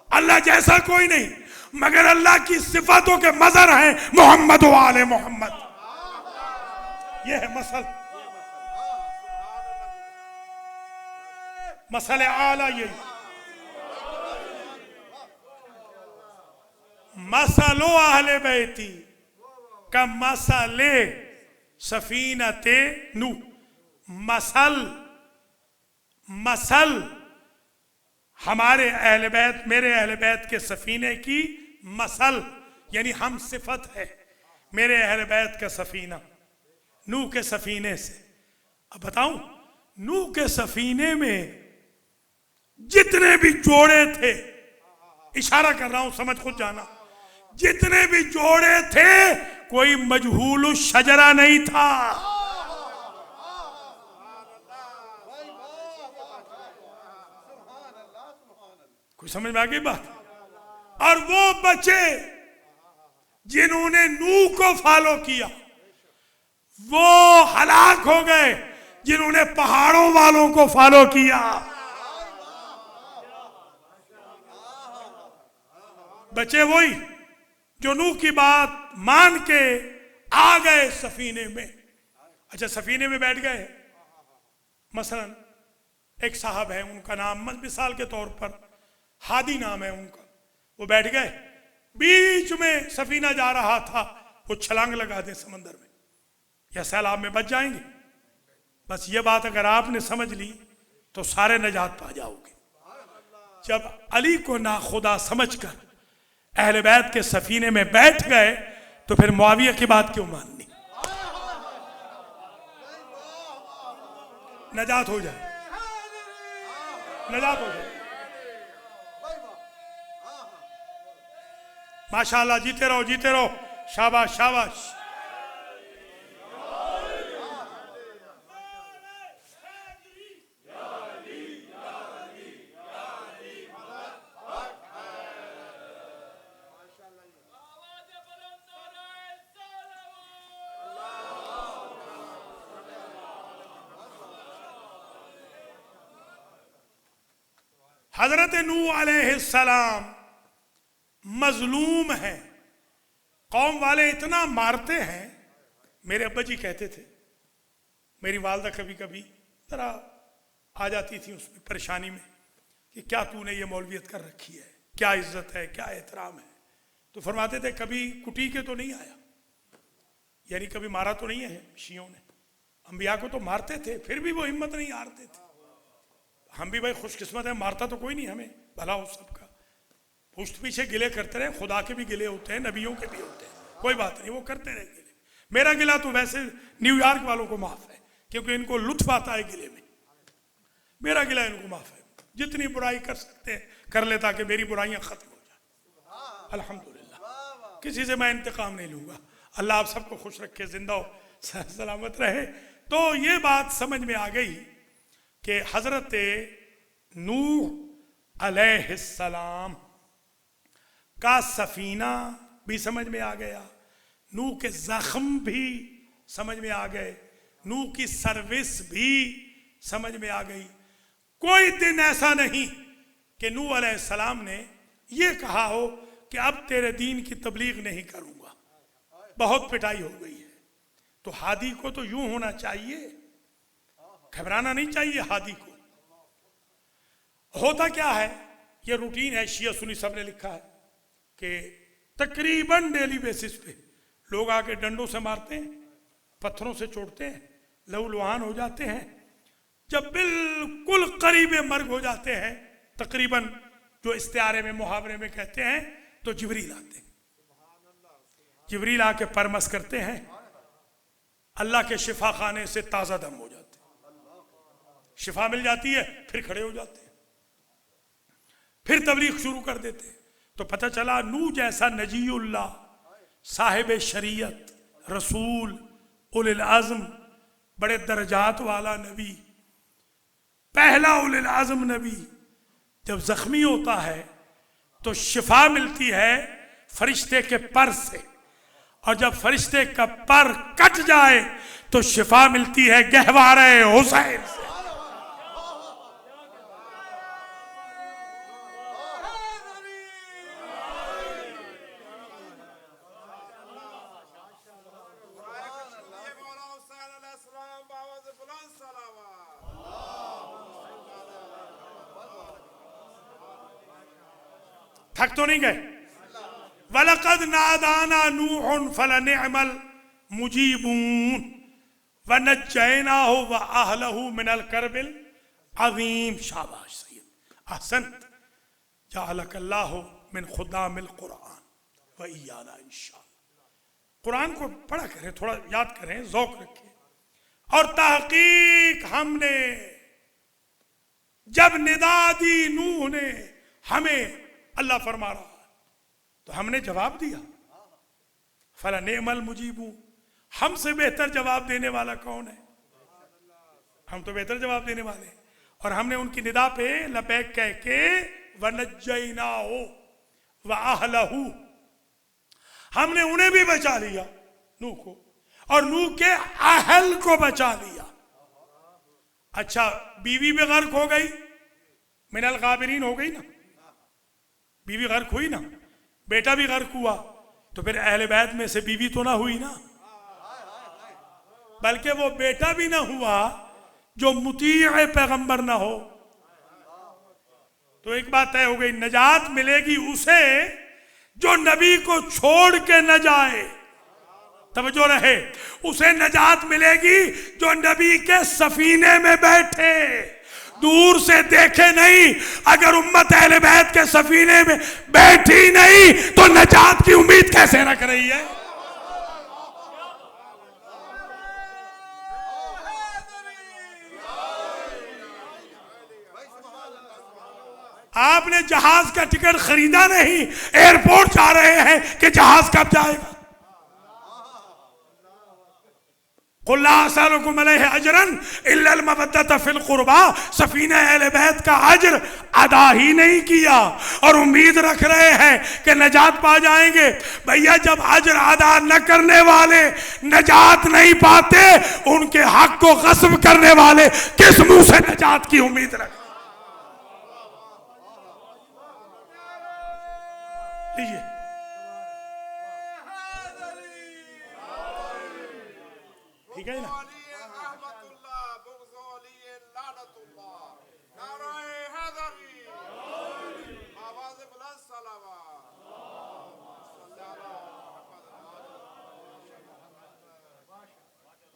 अल्लाह जैसा कोई नहीं, मगर अल्लाह की सिफतों के मजर हैं मोहम्मद वाले मोहम्मद। ये है मसल, मसल आला। ये मसलो अहले बैती का मसले सफीनते नू। मसल, मसल हमारे अहले बैत, मेरे अहले बैत के सफीने की मसल, यानी हम सिफत है मेरे अहले बैत का सफीना, नू के सफीने से। अब बताऊं, नू के सफीने में जितने भी जोड़े थे, इशारा कर रहा हूं, समझ खुद जाना, जितने भी जोड़े थे कोई मजहूल शजरा नहीं था। कोई समझ में आ गई बात? और वो बचे जिन्होंने नूह को फॉलो किया, वो हलाक हो गए जिन्होंने पहाड़ों वालों को फॉलो किया। बचे वही जो नूह की बात मान के आ गए सफीने में। अच्छा, सफीने में बैठ गए। मसलन एक साहब है, उनका नाम मिसाल के तौर पर हादी नाम है उनका, वो बैठ गए, बीच में सफीना जा रहा था, वो छलांग लगा दे समंदर में या सैलाब में बच जाएंगे। बस ये बात अगर आपने समझ ली तो सारे नजात पा जाओगे। जब अली को नाखुदा समझकर अहले बैत के सफीने में बैठ गए तो फिर मुआविया की बात क्यों माननी? नजात हो जाए, नजात हो जाए। माशाअल्लाह, जीते रहो, जीते रहो, शाबाश शाबाश। हजरत नूह अलैहिस्सलाम मजलूम है, कौम वाले इतना मारते हैं। मेरे अब्बा जी कहते थे, मेरी वालदा कभी कभी जरा आ जाती थी उसमें परेशानी में कि क्या तूने ये मौलवियत कर रखी है, क्या इज्जत है, क्या एहतराम है। तो फरमाते थे कभी कुटी के तो नहीं आया, यानी कभी मारा तो नहीं है शियों ने। अंबिया को तो मारते थे, फिर भी वो हिम्मत नहीं हारते थे। हम भी भाई खुशकिस्मत है, मारता तो कोई नहीं हमें, भला हो सबका। पुष्ट पीछे गिले करते रहे, खुदा के भी गिले होते हैं, नबियों के भी होते हैं, कोई बात नहीं, वो करते रहे गिले। मेरा गिला तो वैसे न्यूयॉर्क वालों को माफ है, क्योंकि इनको लुत्फ आता है गिले में। मेरा गिला इनको माफ है, जितनी बुराई कर सकते हैं कर ले, ताकि मेरी बुराइयां खत्म हो जाए। अल्हम्दुलिल्लाह, किसी से मैं इंतकाम नहीं लूंगा। अल्लाह आप सबको खुश रखे, जिंदा हो, सलामत रहे। तो ये बात समझ में आ गई कि हजरत नूह अलैहिस्सलाम का सफीना भी समझ में आ गया, नूह के जख्म भी समझ में आ गए, नूह की सर्विस भी समझ में आ गई। कोई दिन ऐसा नहीं कि नूह अलैहिस्सलाम ने यह कहा हो कि अब तेरे दीन की तबलीग नहीं करूंगा, बहुत पिटाई हो गई है। तो हादी को तो यूं होना चाहिए, घबराना नहीं चाहिए हादी को। होता क्या है, ये रूटीन है, शिया सुन्नी सब ने लिखा है कि तकरीबन डेली बेसिस पे लोग आके डंडों से मारते हैं, पत्थरों से चोटते हैं, लहूलुहान हो जाते हैं। जब बिल्कुल करीब मर्ग हो जाते हैं, तकरीबन जो इस्तिआरे में मुहावरे में कहते हैं, तो जिब्रील आते हैं। जिब्रील आके परमस करते हैं, अल्लाह के शिफा खाने से ताज़ा दम हो जाते हैं, शिफा मिल जाती है, फिर खड़े हो जाते हैं, फिर तबलीग शुरू कर देते हैं। तो पता चला नूह जैसा नजीउल्लाह, साहिब शरीयत, रसूल, उलिल आज़म, बड़े दर्जात वाला नबी, पहला उलिल आज़म नबी जब जख्मी होता है तो शिफा मिलती है फरिश्ते के पर से, और जब फरिश्ते का पर कट जाए तो शिफा मिलती है गहवारे हुसैन से। थक तो नहीं गए? वलक़द नादाना नूहुन फलनिअमल मुजीबून वनज्जयनाहु व अहलहु मिनल करबिल अज़ीम। शाबाश सैयद, अहसनत। जअलकल्लाहु मिन खुदामिल कुरान व इय्याना इंशाअल्लाह। कुरान को पढ़ा करें, थोड़ा याद करें, ज़ौक़ रखें। और तहकीक हमने जब निदा दी नूह ने हमें, अल्लाह फरमा रहा है, तो हमने जवाब दिया। फलनिअमल मुजीबून, हमसे बेहतर जवाब देने वाला कौन है? हम तो बेहतर जवाब देने वाले हैं। और हमने उनकी निदा पे लबैक कह के वनज्जयनाहु व अहलहु, हमने उन्हें भी बचा लिया, नूह को, और नूह के अहल को बचा लिया। अच्छा, बीवी भी गर्क हो गई, मिनल गाबिरीन हो गई ना, बीवी गर्क हुई ना, बेटा भी गर्क हुआ, तो फिर अहले बैत में से बीवी तो ना हुई ना, बल्कि वो बेटा भी ना हुआ जो मुतीअ पैगंबर ना हो। तो एक बात तय हो गई, नजात मिलेगी उसे जो नबी को छोड़ के न जाए। तवज्जो रहे, उसे नजात मिलेगी जो नबी के सफीने में बैठे, दूर से देखे नहीं। अगर उम्मत अहले बैत के सफीने में बैठी नहीं तो नजात की उम्मीद कैसे रख रही है? आपने जहाज का टिकट खरीदा नहीं, एयरपोर्ट जा रहे हैं कि जहाज कब जाएगा। कुल ला असअलुकुम अलैहि अजरन इल्ला अल मवद्दत फिल कुर्बा, सफीना अहले बैत का अजर अदा ही नहीं किया और उम्मीद रख रहे हैं कि नजात पा जाएंगे। भैया, जब अजर अदा न करने वाले नजात नहीं पाते, उनके हक को गस्ब करने वाले किस मुंह से नजात की उम्मीद रखें? लीजिए, ठीक है ना?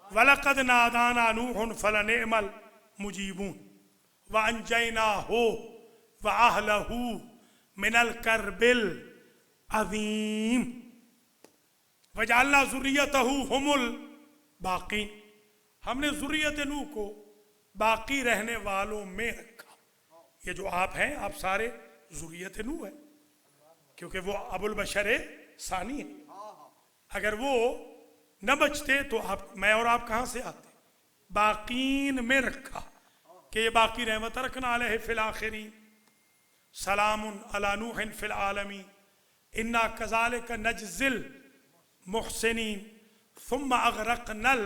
वलक़द नादाना नूहुन फलनिअमल मुजीबून व अंजयनाहु व अहलहु मिनल करबिल अज़ीम वजअलना ज़ुर्रियतहु हुमुल बाक़ीन। हमने ज़ुर्रियत नूह को बाकी रहने वालों में रखा। ये जो आप हैं, आप सारे ज़ुर्रियत नूह है, क्योंकि वो अबुल बशर सानी है। अगर वो न बचते तो आप, मैं और आप कहाँ से आते? बाकीन में रखा कि ये बाकी रहमत रखना अलैहि फिल आखिरीन, सलामुन अला नूहिन फिल आलमीन, इन्ना कज़ालिका नज्ज़िल मुहसिनीन सुम्मा अग़रक़नल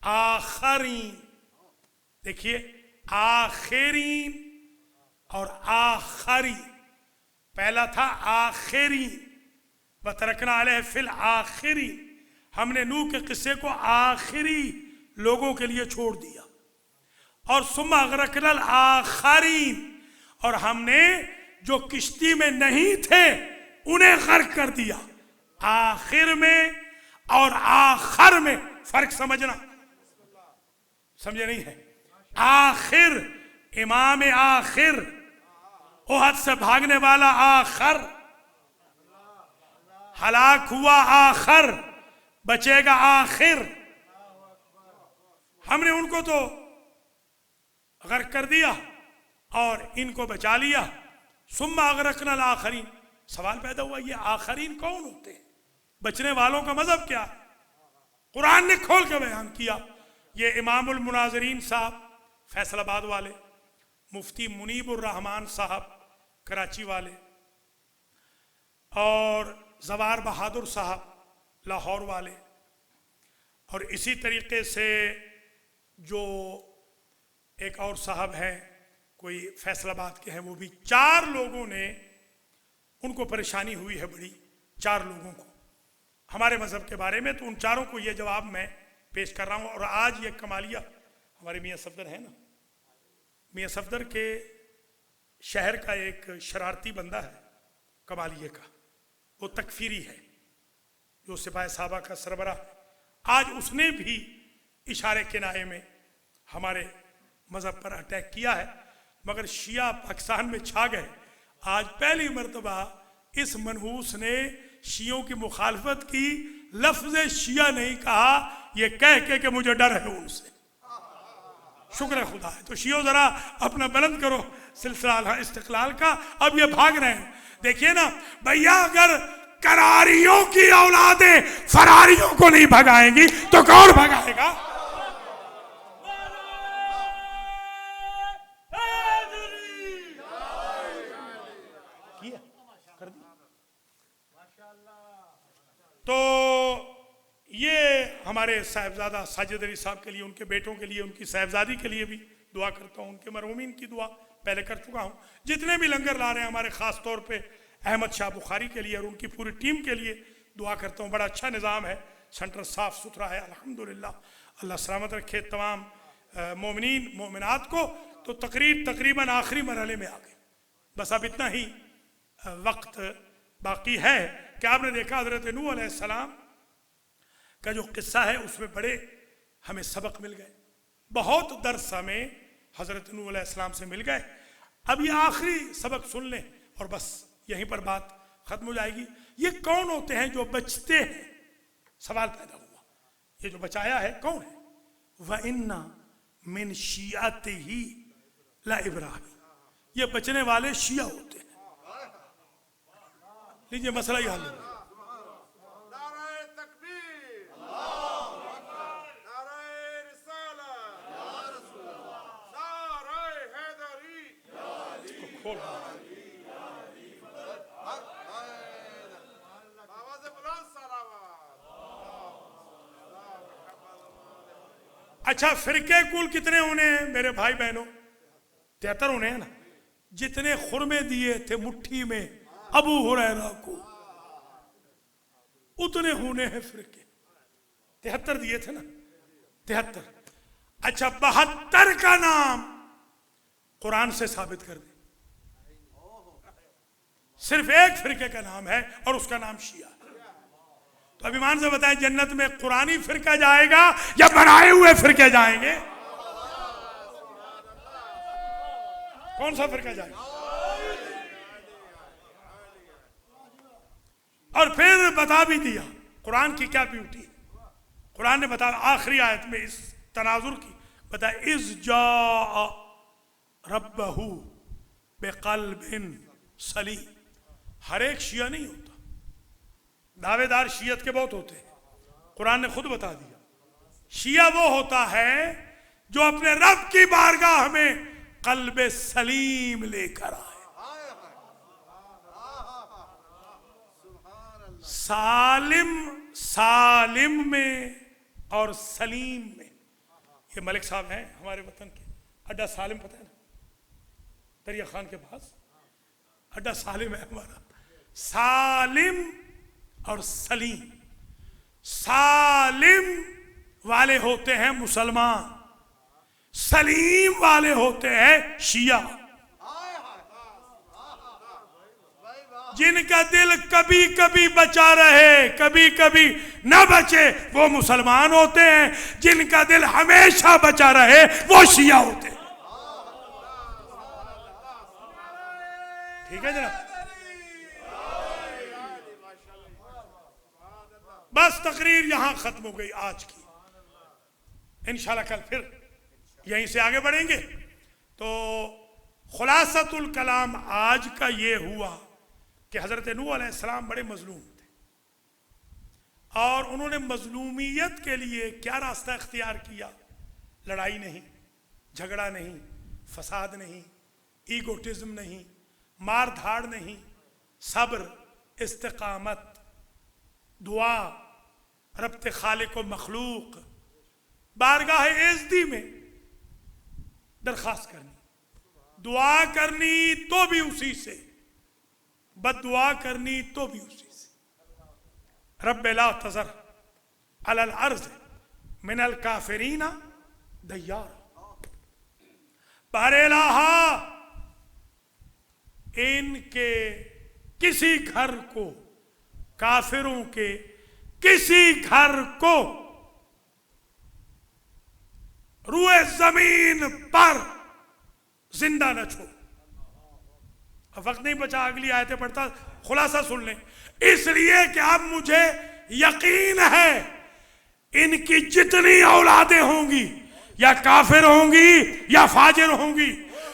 आखरीन। देखिए, आखिरीन और आखरी, पहला था आखिरी, व तरकना अलैहि फिल आखिरीन, हमने नूह के किस्से को आखिरी लोगों के लिए छोड़ दिया। और सुम्मा अग़रक़नल आखरीन, और हमने जो किश्ती में नहीं थे उन्हें गर्क कर दिया। आखिर में और आखर में फर्क समझना, समझे नहीं है? आखिर, इमाम आखिर, ओहद से भागने वाला आखर, हलाक हुआ आखर, बचेगा आखिर। हमने उनको तो गर्क कर दिया और इनको बचा लिया। सुम्मा अग़रक़नल आखरीन। सवाल पैदा हुआ, ये आखरीन कौन होते हैं? बचने वालों का मतलब क्या? कुरान ने खोल के बयान किया। ये इमामुल मुनाज़रीन साहब फैसलाबाद वाले, मुफ्ती मुनीबुर रहमान साहब कराची वाले, और जवार बहादुर साहब लाहौर वाले, और इसी तरीके से जो एक और साहब हैं कोई फैसलाबाद के हैं, वो भी 4 लोगों ने, उनको परेशानी हुई है बड़ी, 4 लोगों को हमारे मज़हब के बारे में। तो उन चारों को ये जवाब मैं पेश कर रहा हूँ। और आज ये कमालिया, हमारे मियाँ सफदर है ना, मियाँ सफदर के शहर का एक शरारती बंदा है कमालिये का, वो तकफीरी है, जो सिपाही साहबा का सरबराह है। आज उसने भी इशारे किनारे में हमारे मज़हब पर अटैक किया है, मगर शिया पाकिस्तान में छा गए। आज पहली मर्तबा इस मनहूस ने शियों की मुखालफत की, लफ्ज़ शिया नहीं कहा, ये कह के मुझे डर है उनसे। शुक्र खुदा है। तो शियो जरा अपना बुलंद करो सिलसिला इस्तिकलाल का। अब ये भाग रहे हैं, देखिए ना भैया, अगर करारियों की औलादें फरारियों को नहीं भगाएंगी तो कौन भगाएगा? तो ये हमारे साहिबजादा साजिद अली साहब के लिए, उनके बेटों के लिए, उनकी साहिबजादी के लिए भी दुआ करता हूँ। उनके मरहूमीन की दुआ पहले कर चुका हूँ। जितने भी लंगर ला रहे हैं हमारे, ख़ास तौर पे अहमद शाह बुखारी के लिए और उनकी पूरी टीम के लिए दुआ करता हूँ। बड़ा अच्छा निज़ाम है, सेंटर साफ़ सुथरा है अल्हम्दुलिल्लाह। अल्लाह सलामत रखे तमाम मोमिनीन मोमिनात को। तो तकरीबन आखिरी मरहले में आ गए, बस अब इतना ही वक्त बाकी है कि आपने देखा हज़रत नूह अलैहिस्सलाम का जो किस्सा है, उसमें बड़े हमें सबक मिल गए, बहुत दर्स हमें हज़रत नूह अलैहिस्सलाम से मिल गए। अब ये आखिरी सबक सुन लें और बस यहीं पर बात ख़त्म हो जाएगी। ये कौन होते हैं जो बचते हैं? सवाल पैदा हुआ, ये जो बचाया है कौन है? व इन्ना मिन शियातिही ला इब्राहीम, ये बचने वाले शिया होते हैं। लीजिए मसला ही हल हो। अच्छा, फिरके कुल कितने होने हैं मेरे भाई बहनों? 73 होने हैं ना। जितने खुरमे दिए थे मुट्ठी में अबू हुरैरा को, उतने होने हैं फिरके। 73 दिए थे ना, 73। अच्छा, 72 का नाम कुरान से साबित कर दे। सिर्फ एक फिरके का नाम है और उसका नाम शिया है। तो अभिमान से बताएं, जन्नत में कुरानी फिरका जाएगा या बनाए हुए फिरके जाएंगे? कौन सा फिरका जाएगा? और फिर बता भी दिया कुरान की क्या ब्यूटी है। कुरान ने बताया आखिरी आयत में इस तनाजुर की, बताया इज़ जा रब्बहू बेक़ल्बिन सलीम। हर एक शिया नहीं होता, दावेदार शियत के बहुत होते हैं। कुरान ने खुद बता दिया, शिया वो होता है जो अपने रब की बारगाह में कल्बे सलीम लेकर आए। सालिम, सालिम में और सलीम में। ये मलिक साहब हैं हमारे वतन के, अड्डा सालिम पता है ना, दरिया खान के पास अड्डा सालिम है हमारा। सालिम और सलीम, सालिम वाले होते हैं मुसलमान, सलीम वाले होते हैं शिया। जिनका दिल कभी कभी बचा रहे कभी कभी न बचे वो मुसलमान होते हैं, जिनका दिल हमेशा बचा रहे वो शिया होते हैं। ठीक है जनाब, बस तकरीर यहां खत्म हो गई आज की। इंशाल्लाह कल फिर यहीं से आगे बढ़ेंगे। तो खुलासतुल कलाम आज का ये हुआ कि हज़रत नूह अलैहिस्सलाम बड़े मजलूम थे और उन्होंने मजलूमियत के लिए क्या रास्ता इख्तियार किया? लड़ाई नहीं, झगड़ा नहीं, फसाद नहीं, ईगोटिज्म नहीं, मार धाड़ नहीं, सब्र, इस्तिकामत, दुआ, रब्ते खालिक व मखलूक, बारगाह एज़दी में दरख्वास्त करनी, दुआ करनी तो भी उसी से, बद्दुआ करनी तो भी उसी से। रब्बे ला तज़र अलल अर्ज़ मिनल काफिरीना दय्यार, बहरे इलाहा इनके किसी घर को, काफिरों के किसी घर को रूए जमीन पर जिंदा न छोड़। अब वक्त नहीं बचा, अगली आयतें पढ़ता, खुलासा सुन लें। इसलिए कि अब मुझे यकीन है इनकी जितनी औलादें होंगी या काफिर होंगी या फाजिर होंगी,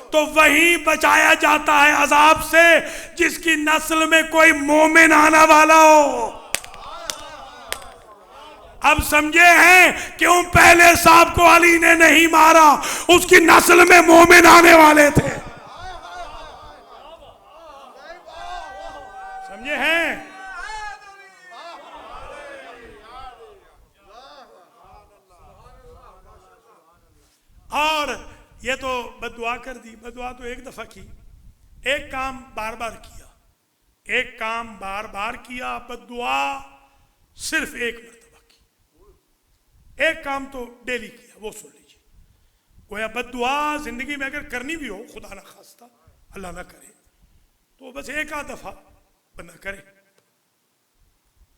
तो वहीं बचाया जाता है अजाब से जिसकी नस्ल में कोई मोमिन आने वाला हो। अब समझे हैं क्यों पहले साहब को अली ने नहीं मारा, उसकी नस्ल में मोमिन आने वाले थे। समझे हैं? और ये तो बद्दुआ कर दी, बद्दुआ तो एक दफा की, एक काम बार बार किया, एक काम बार बार किया, बद्दुआ सिर्फ एक मरतबा की। एक काम तो डेली किया, वो सुन लीजिए। गोया बद्दुआ जिंदगी में अगर करनी भी हो, खुदा ना खास्ता, अल्लाह ना करे, तो बस एक आध दफा बंदा करे।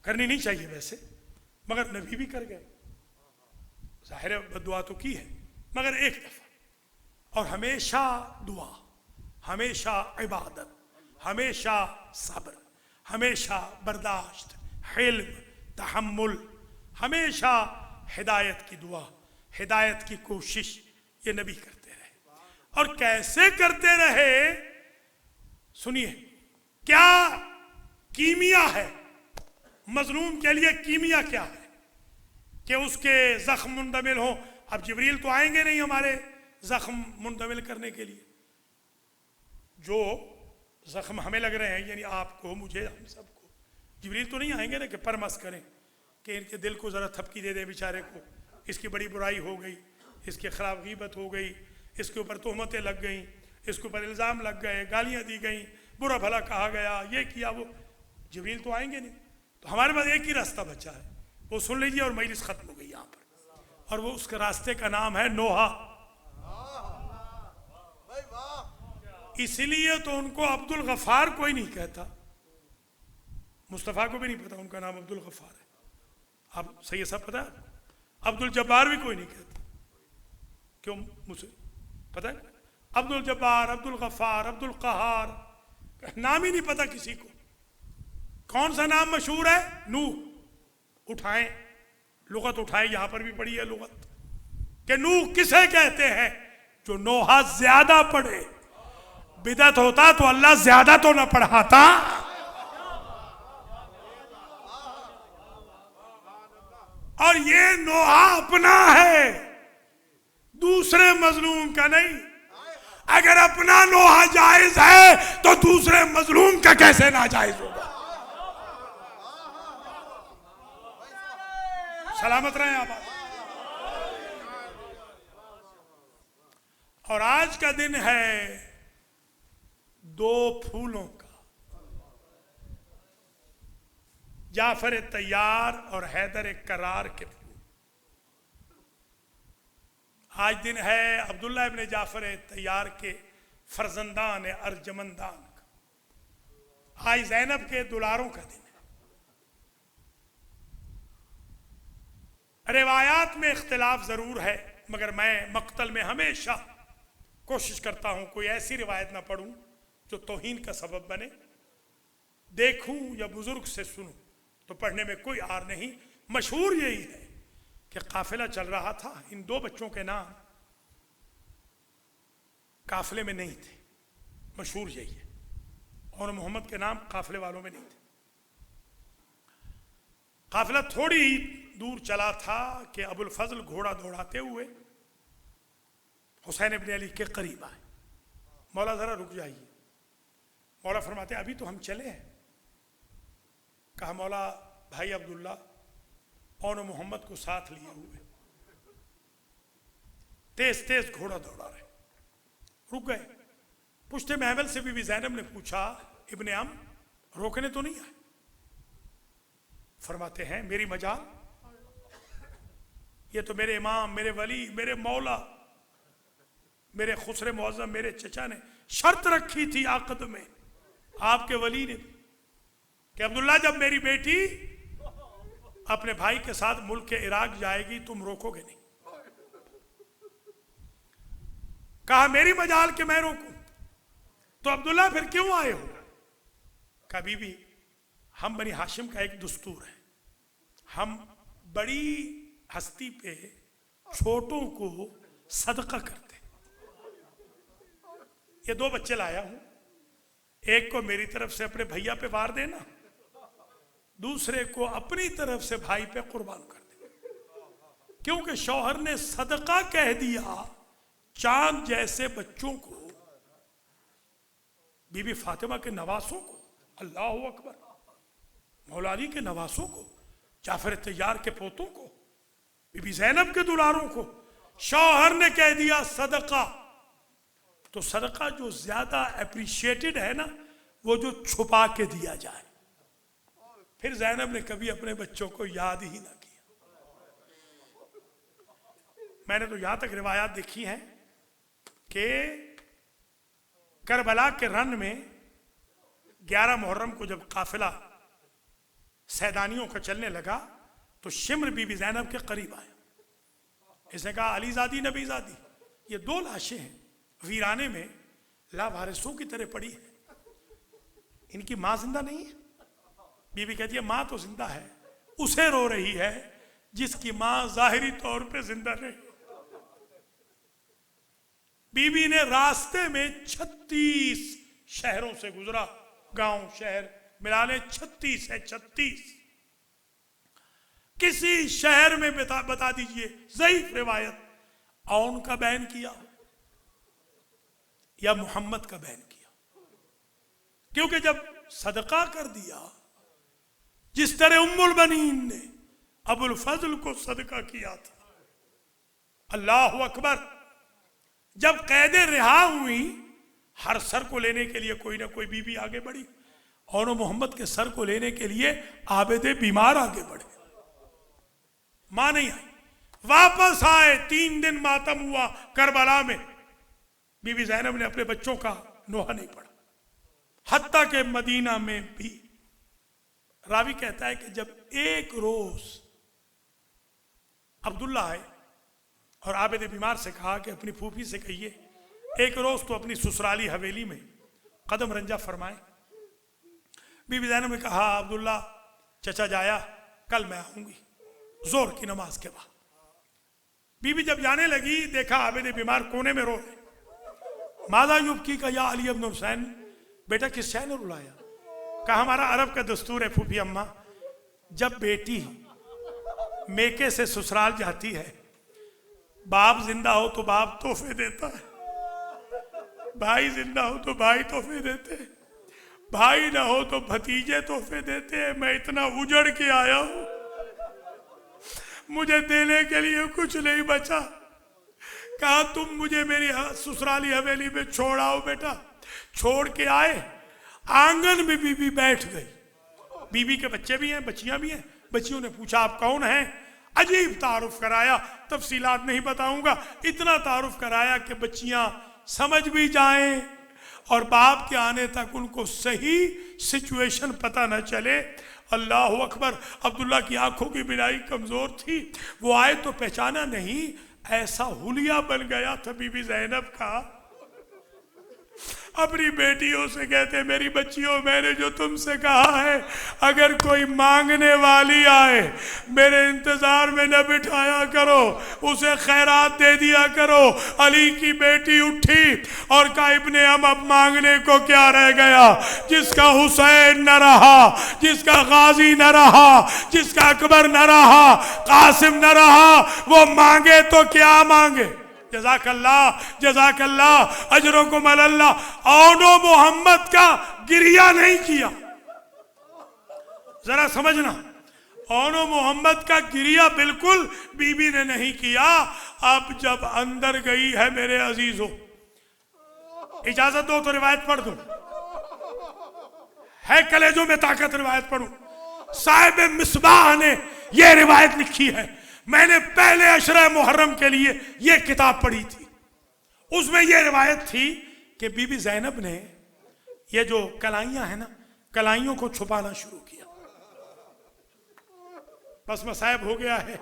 करनी नहीं चाहिए वैसे, मगर नबी भी कर गए, जाहिर है बद्दुआ तो की है, मगर एक दफा। और हमेशा दुआ, हमेशा इबादत, हमेशा सब्र, हमेशा बर्दाश्त, हिल्म, तहम्मुल, हमेशा हिदायत की दुआ, हिदायत की कोशिश, ये नबी करते रहे। और कैसे करते रहे सुनिए, क्या कीमिया है मजलूम के लिए, कीमिया क्या है कि उसके जख्म मुंदमिल हो। अब जिब्रील तो आएंगे नहीं हमारे जख्म मुंदमिल करने के लिए, जो जख्म हमें लग रहे हैं, यानी आपको, मुझे, हम सबको, जिब्रील तो नहीं आएंगे ना कि परमस करें कि इनके दिल को जरा थपकी दे दे बेचारे को, इसकी बड़ी बुराई हो गई, इसके खिलाफ गीबत हो गई, इसके ऊपर तोहमतें लग गई, इसके ऊपर इल्ज़ाम लग गए, गालियां दी गई, बुरा भला कहा गया, ये किया वो। जिब्रील तो आएंगे नहीं, तो हमारे पास एक ही रास्ता बचा है, वो सुन लीजिए और मजलिस खत्म हो गई यहाँ पर। और वो उसके रास्ते का नाम है नोहा। इसलिए तो उनको अब्दुल गफ्फार कोई नहीं कहता, मुस्तफ़ा को भी नहीं पता उनका नाम अब्दुल गफ्फार है। आप सही है, सब पता है? अब्दुल जब्बार भी कोई नहीं कहता, क्यों? मुझे पता है, अब्दुल जब्बार, अब्दुल गफ्फार, अब्दुल कहार, नाम ही नहीं पता किसी को। कौन सा नाम मशहूर है? नूह। उठाएं, लुगत उठाएं, यहां पर भी पढ़ी है लुगत कि नूह किसे कहते हैं? जो नोहा ज्यादा पढ़े। बिदत होता तो अल्लाह ज्यादा तो ना पढ़ाता। और ये नोहा अपना है, दूसरे मजलूम का नहीं। अगर अपना नोहा जायज है तो दूसरे मजलूम का कैसे नाजायज होगा? सलामत रहे आप। और आज का दिन है दो फूलों का, जाफर तैयार और हैदर करार के फूल। आज दिन है अब्दुल्ला इब्ने जाफर तैयार के फर्जंदान अर्जमंदान का। आज ज़ैनब के दुलारों का दिन है। रिवायात में इख्तिलाफ जरूर है, मगर मैं मक्तल में हमेशा कोशिश करता हूं कोई ऐसी रिवायत ना पढ़ूं जो तौहीन का सबब बने। देखूं या बुजुर्ग से सुनूं तो पढ़ने में कोई आर नहीं। मशहूर यही है कि काफिला चल रहा था, इन दो बच्चों के नाम काफिले में नहीं थे, मशहूर यही है। और मोहम्मद के नाम काफिले वालों में नहीं थे। काफिला थोड़ी ही दूर चला था कि अबुल फजल घोड़ा दौड़ाते हुए हुसैन इब्ने अली के करीब आए। मौला ज़रा रुक जाइए। मौला फरमाते अभी तो हम चले हैं। कहा मौला भाई अब्दुल्ला और मोहम्मद को साथ लिए हुए तेज तेज घोड़ा दौड़ा रहे। रुक गए। पुश्ते महवल से बीबी ज़ैनब ने पूछा इब्ने अम रोकने तो नहीं आए? फरमाते हैं मेरी मजाल, ये तो मेरे इमाम, मेरे वली, मेरे मौला, मेरे खुसरे मुअज़्ज़म, मेरे चचा ने शर्त रखी थी आकद में, आपके वली ने, कि अब्दुल्ला जब मेरी बेटी अपने भाई के साथ मुल्क के इराक जाएगी तुम रोकोगे नहीं। कहा मेरी मजाल के मैं रोकूं तो अब्दुल्ला फिर क्यों आए हो? कहा बीबी हम बनी हाशिम का एक दस्तूर है, हम बड़ी हस्ती पे छोटों को सदका करते। ये 2 बच्चे लाया हूं, एक को मेरी तरफ से अपने भैया पे वार देना, दूसरे को अपनी तरफ से भाई पे कुर्बान कर दे। क्योंकि शौहर ने सदका कह दिया चांद जैसे बच्चों को, बीबी फातिमा के नवासों को, अल्लाह अकबर, मौला अली के नवासों को, जाफर तैयार के पोतों को, बीबी ज़ैनब के दुलारों को शौहर ने कह दिया सदका। तो सदका जो ज्यादा अप्रिशिएटेड है ना, वो जो छुपा के दिया जाए। फिर ज़ैनब ने कभी अपने बच्चों को याद ही ना किया। मैंने तो यहां तक रिवायात देखी है कि करबला के रन में 11 मुहर्रम को जब काफिला सैदानियों का चलने लगा तो शिम्र बीबी ज़ैनब के करीब आया। इसने कहा अलीज़ादी नबीज़ादी, ये 2 लाशें हैं वीराने में लावारिसों की तरह पड़ी है, इनकी मां जिंदा नहीं है? बीबी कहती है मां तो जिंदा है, उसे रो रही है जिसकी मां जाहिरी तौर पे जिंदा नहीं। बीबी ने रास्ते में 36 शहरों से गुजरा, गांव शहर मिलाने 36 है, 36। किसी शहर में बता दीजिए ज़ईफ रिवायत औन का बैन किया या मोहम्मद का बैन किया। क्योंकि जब सदका कर दिया, जिस तरह उम्मुल बनीन ने अबुल फजल को सदका किया था, अल्लाह अकबर, जब कैदे रिहा हुई, हर सर को लेने के लिए कोई ना कोई बीबी आगे बढ़ी, और मोहम्मद के सर को लेने के लिए आबिदे बीमार आगे बढ़े। मां नहीं आई, वापस आए, 3 दिन मातम हुआ करबला में। बीबी ज़ैनब ने अपने बच्चों का नोहा नहीं पढ़ा। हत्ता के मदीना में भी रावी कहता है कि जब एक रोज अब्दुल्ला आए और आबिद बीमार से कहा कि अपनी फूफी से कहिए एक रोज तो अपनी ससुराली हवेली में कदम रंजा फरमाए। बीबी ज़ैनब ने कहा अब्दुल्ला चचा जाया, कल मैं आऊंगी जोर की नमाज के बाद। बीबी जब जाने लगी, देखा आबिद बीमार कोने में रो रहे। मादा युबकी का या अली इब्न हुसैन, बेटा किस शय ने रुलाया? कहा हमारा अरब का दस्तूर है फूफी अम्मा, जब बेटी मेके से ससुराल जाती है, बाप जिंदा हो तो बाप तोहफे देता है, भाई जिंदा हो तो भाई तोहफे देते हैं, भाई ना हो तो भतीजे तोहफे देते हैं। मैं इतना उजड़ के आया हूं, मुझे देने के लिए कुछ नहीं बचा। कहा तुम मुझे मेरी ससुराली हवेली में छोड़ आओ बेटा। छोड़ के आए, आंगन में बीबी बैठ गई। बीबी के बच्चे भी हैं, बच्चियां भी हैं। बच्चियों ने पूछा आप कौन हैं? अजीब तारुफ कराया, तफसीलात नहीं बताऊंगा, इतना तारुफ कराया कि बच्चियां समझ भी जाएं और बाप के आने तक उनको सही सिचुएशन पता न चले। अल्लाह अकबर। अब्दुल्ला की आंखों की बिनाई कमजोर थी, वो आए तो पहचाना नहीं। ऐसा हुलिया बन गया था बीबी ज़ैनब का, अपनी बेटियों से कहते मेरी बच्चियों, मैंने जो तुमसे कहा है, अगर कोई मांगने वाली आए मेरे इंतजार में न बिठाया करो, उसे खैरात दे दिया करो। अली की बेटी उठी और कहा इब्ने हम अब मांगने को क्या रह गया? जिसका हुसैन न रहा, जिसका गाजी न रहा, जिसका अकबर न रहा, कासिम न रहा, वो मांगे तो क्या मांगे? जज़ाकल्लाह जज़ाकल्लाह अजरुकुम अल्लाह। औनो मोहम्मद का गिरिया नहीं किया, जरा समझना, औनो मोहम्मद का गिरिया बिल्कुल बीबी ने नहीं किया। अब जब अंदर गई है मेरे अजीजों, इजाजत दो तो रिवायत पढ़ दूं, है कलेजों में ताकत, रिवायत पढ़ूं। साहिब मिसबाह ने यह रिवायत लिखी है, मैंने पहले अशरा मुहर्रम के लिए यह किताब पढ़ी थी, उसमें यह रिवायत थी कि बीबी ज़ैनब ने ये जो कलाइयां हैं ना, कलाइयों को छुपाना शुरू किया। बस मसाइब हो गया है,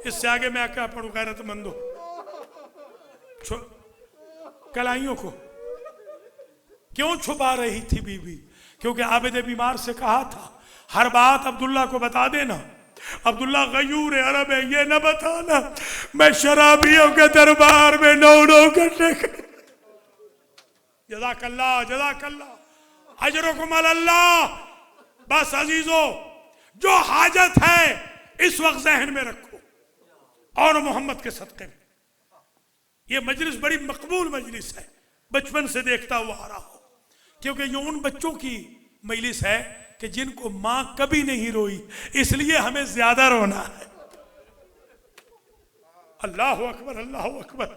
इससे आगे मैं क्या पढ़ूं गैरतमंदो। कलाइयों को क्यों छुपा रही थी बीबी? क्योंकि आबिद बीमार से कहा था हर बात अब्दुल्ला को बता देना। अब्दुल्ला गयूर अरब है, ये न बताना मैं शराबियों के दरबार में नौ करने के। जज़ाकल्लाह जज़ाकल्लाह अजरुकुम अल्लाह। बस अजीजों, जो हाजत है इस वक्त जहन में रखो, और मोहम्मद के सदक़े में ये मजलिस बड़ी मकबूल मजलिस है, बचपन से देखता हुआ आ रहा हो, क्योंकि ये उन बच्चों की मजलिस है कि जिनको मां कभी नहीं रोई, इसलिए हमें ज्यादा रोना है। अल्लाह अकबर अल्लाह अकबर।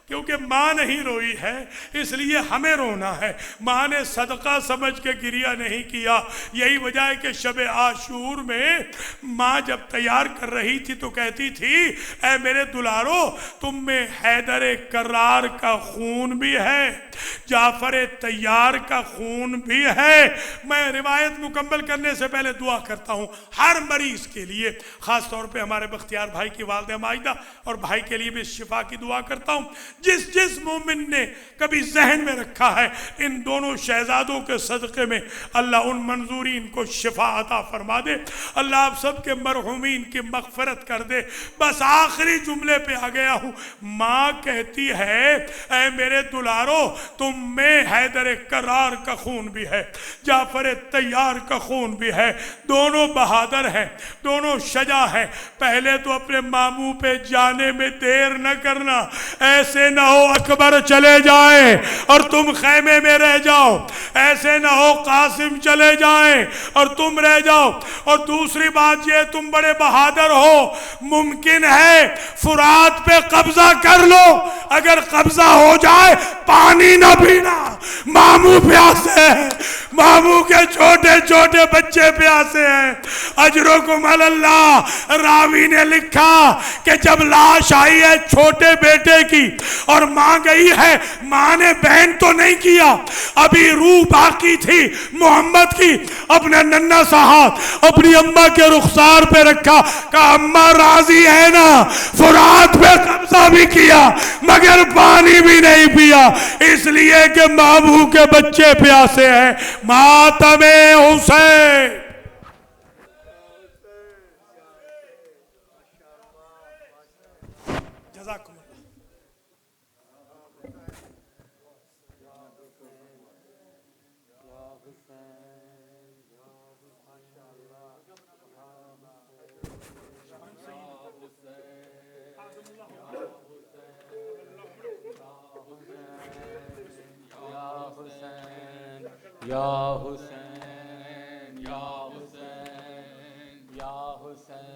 क्योंकि माँ नहीं रोई है इसलिए हमें रोना है। माँ ने सदका समझ के गिरिया नहीं किया। यही वजह है कि शब आशूर में माँ जब तैयार कर रही थी तो कहती थी, ऐ मेरे दुलारो, तुम में हैदर करार का खून भी है, जाफर तैयार का खून भी है। मैं रिवायत मुकम्मल करने से पहले दुआ करता हूँ हर मरीज के लिए, ख़ास तौर पे हमारे बख्तियार भाई की वालिदा माइदा और भाई के लिए भी शिफा की दुआ करता हूँ। जिस जिस मोमिन ने कभी जहन में रखा है इन दोनों शहजादों के सदक़े में अल्लाह उन मंजूरी इनको शिफा अता फरमा दे। अल्लाह आप सबके मरहूमीन की मग़फ़िरत कर दे। बस आखिरी जुमले पे आ गया हूँ। माँ कहती है, ऐ मेरे दुलारो, तुम में हैदर करार का खून भी है, जाफर तैयार का खून भी है। दोनों बहादुर हैं, दोनों शजा है। पहले तो अपने मामू पे जाने में देर न करना, ऐसे न हो अकबर चले जाए और तुम खैमे में रह जाओ, ऐसे न हो कासिम चले जाए और तुम रह जाओ। और दूसरी बात ये, तुम बड़े बहादुर हो, मुमकिन है फुरात पे कब्जा कर लो, अगर कब्जा हो जाए पानी ना पीना, मामू प्यासे हैं, मामू के छोटे छोटे बच्चे प्यासे हैं। अजरुकुम अल्लाह। रावी ने लिखा कि जब लाश आई है छोटे बेटे की और मां गई है, मां ने बहन तो नहीं किया, अभी रूह बाकी थी मोहम्मद की, अपने नन्ना सा हाथ अपनी अम्मा के रुखसार पे रखा, कहा अम्मा राजी है ना? फुरात पे कब्जा भी किया मगर पानी भी नहीं पिया, इसलिए कि मामू के बच्चे प्यासे हैं। मातमे हुसैन। जज़ाकुम या हुसैन या हुसैन या हुसैन।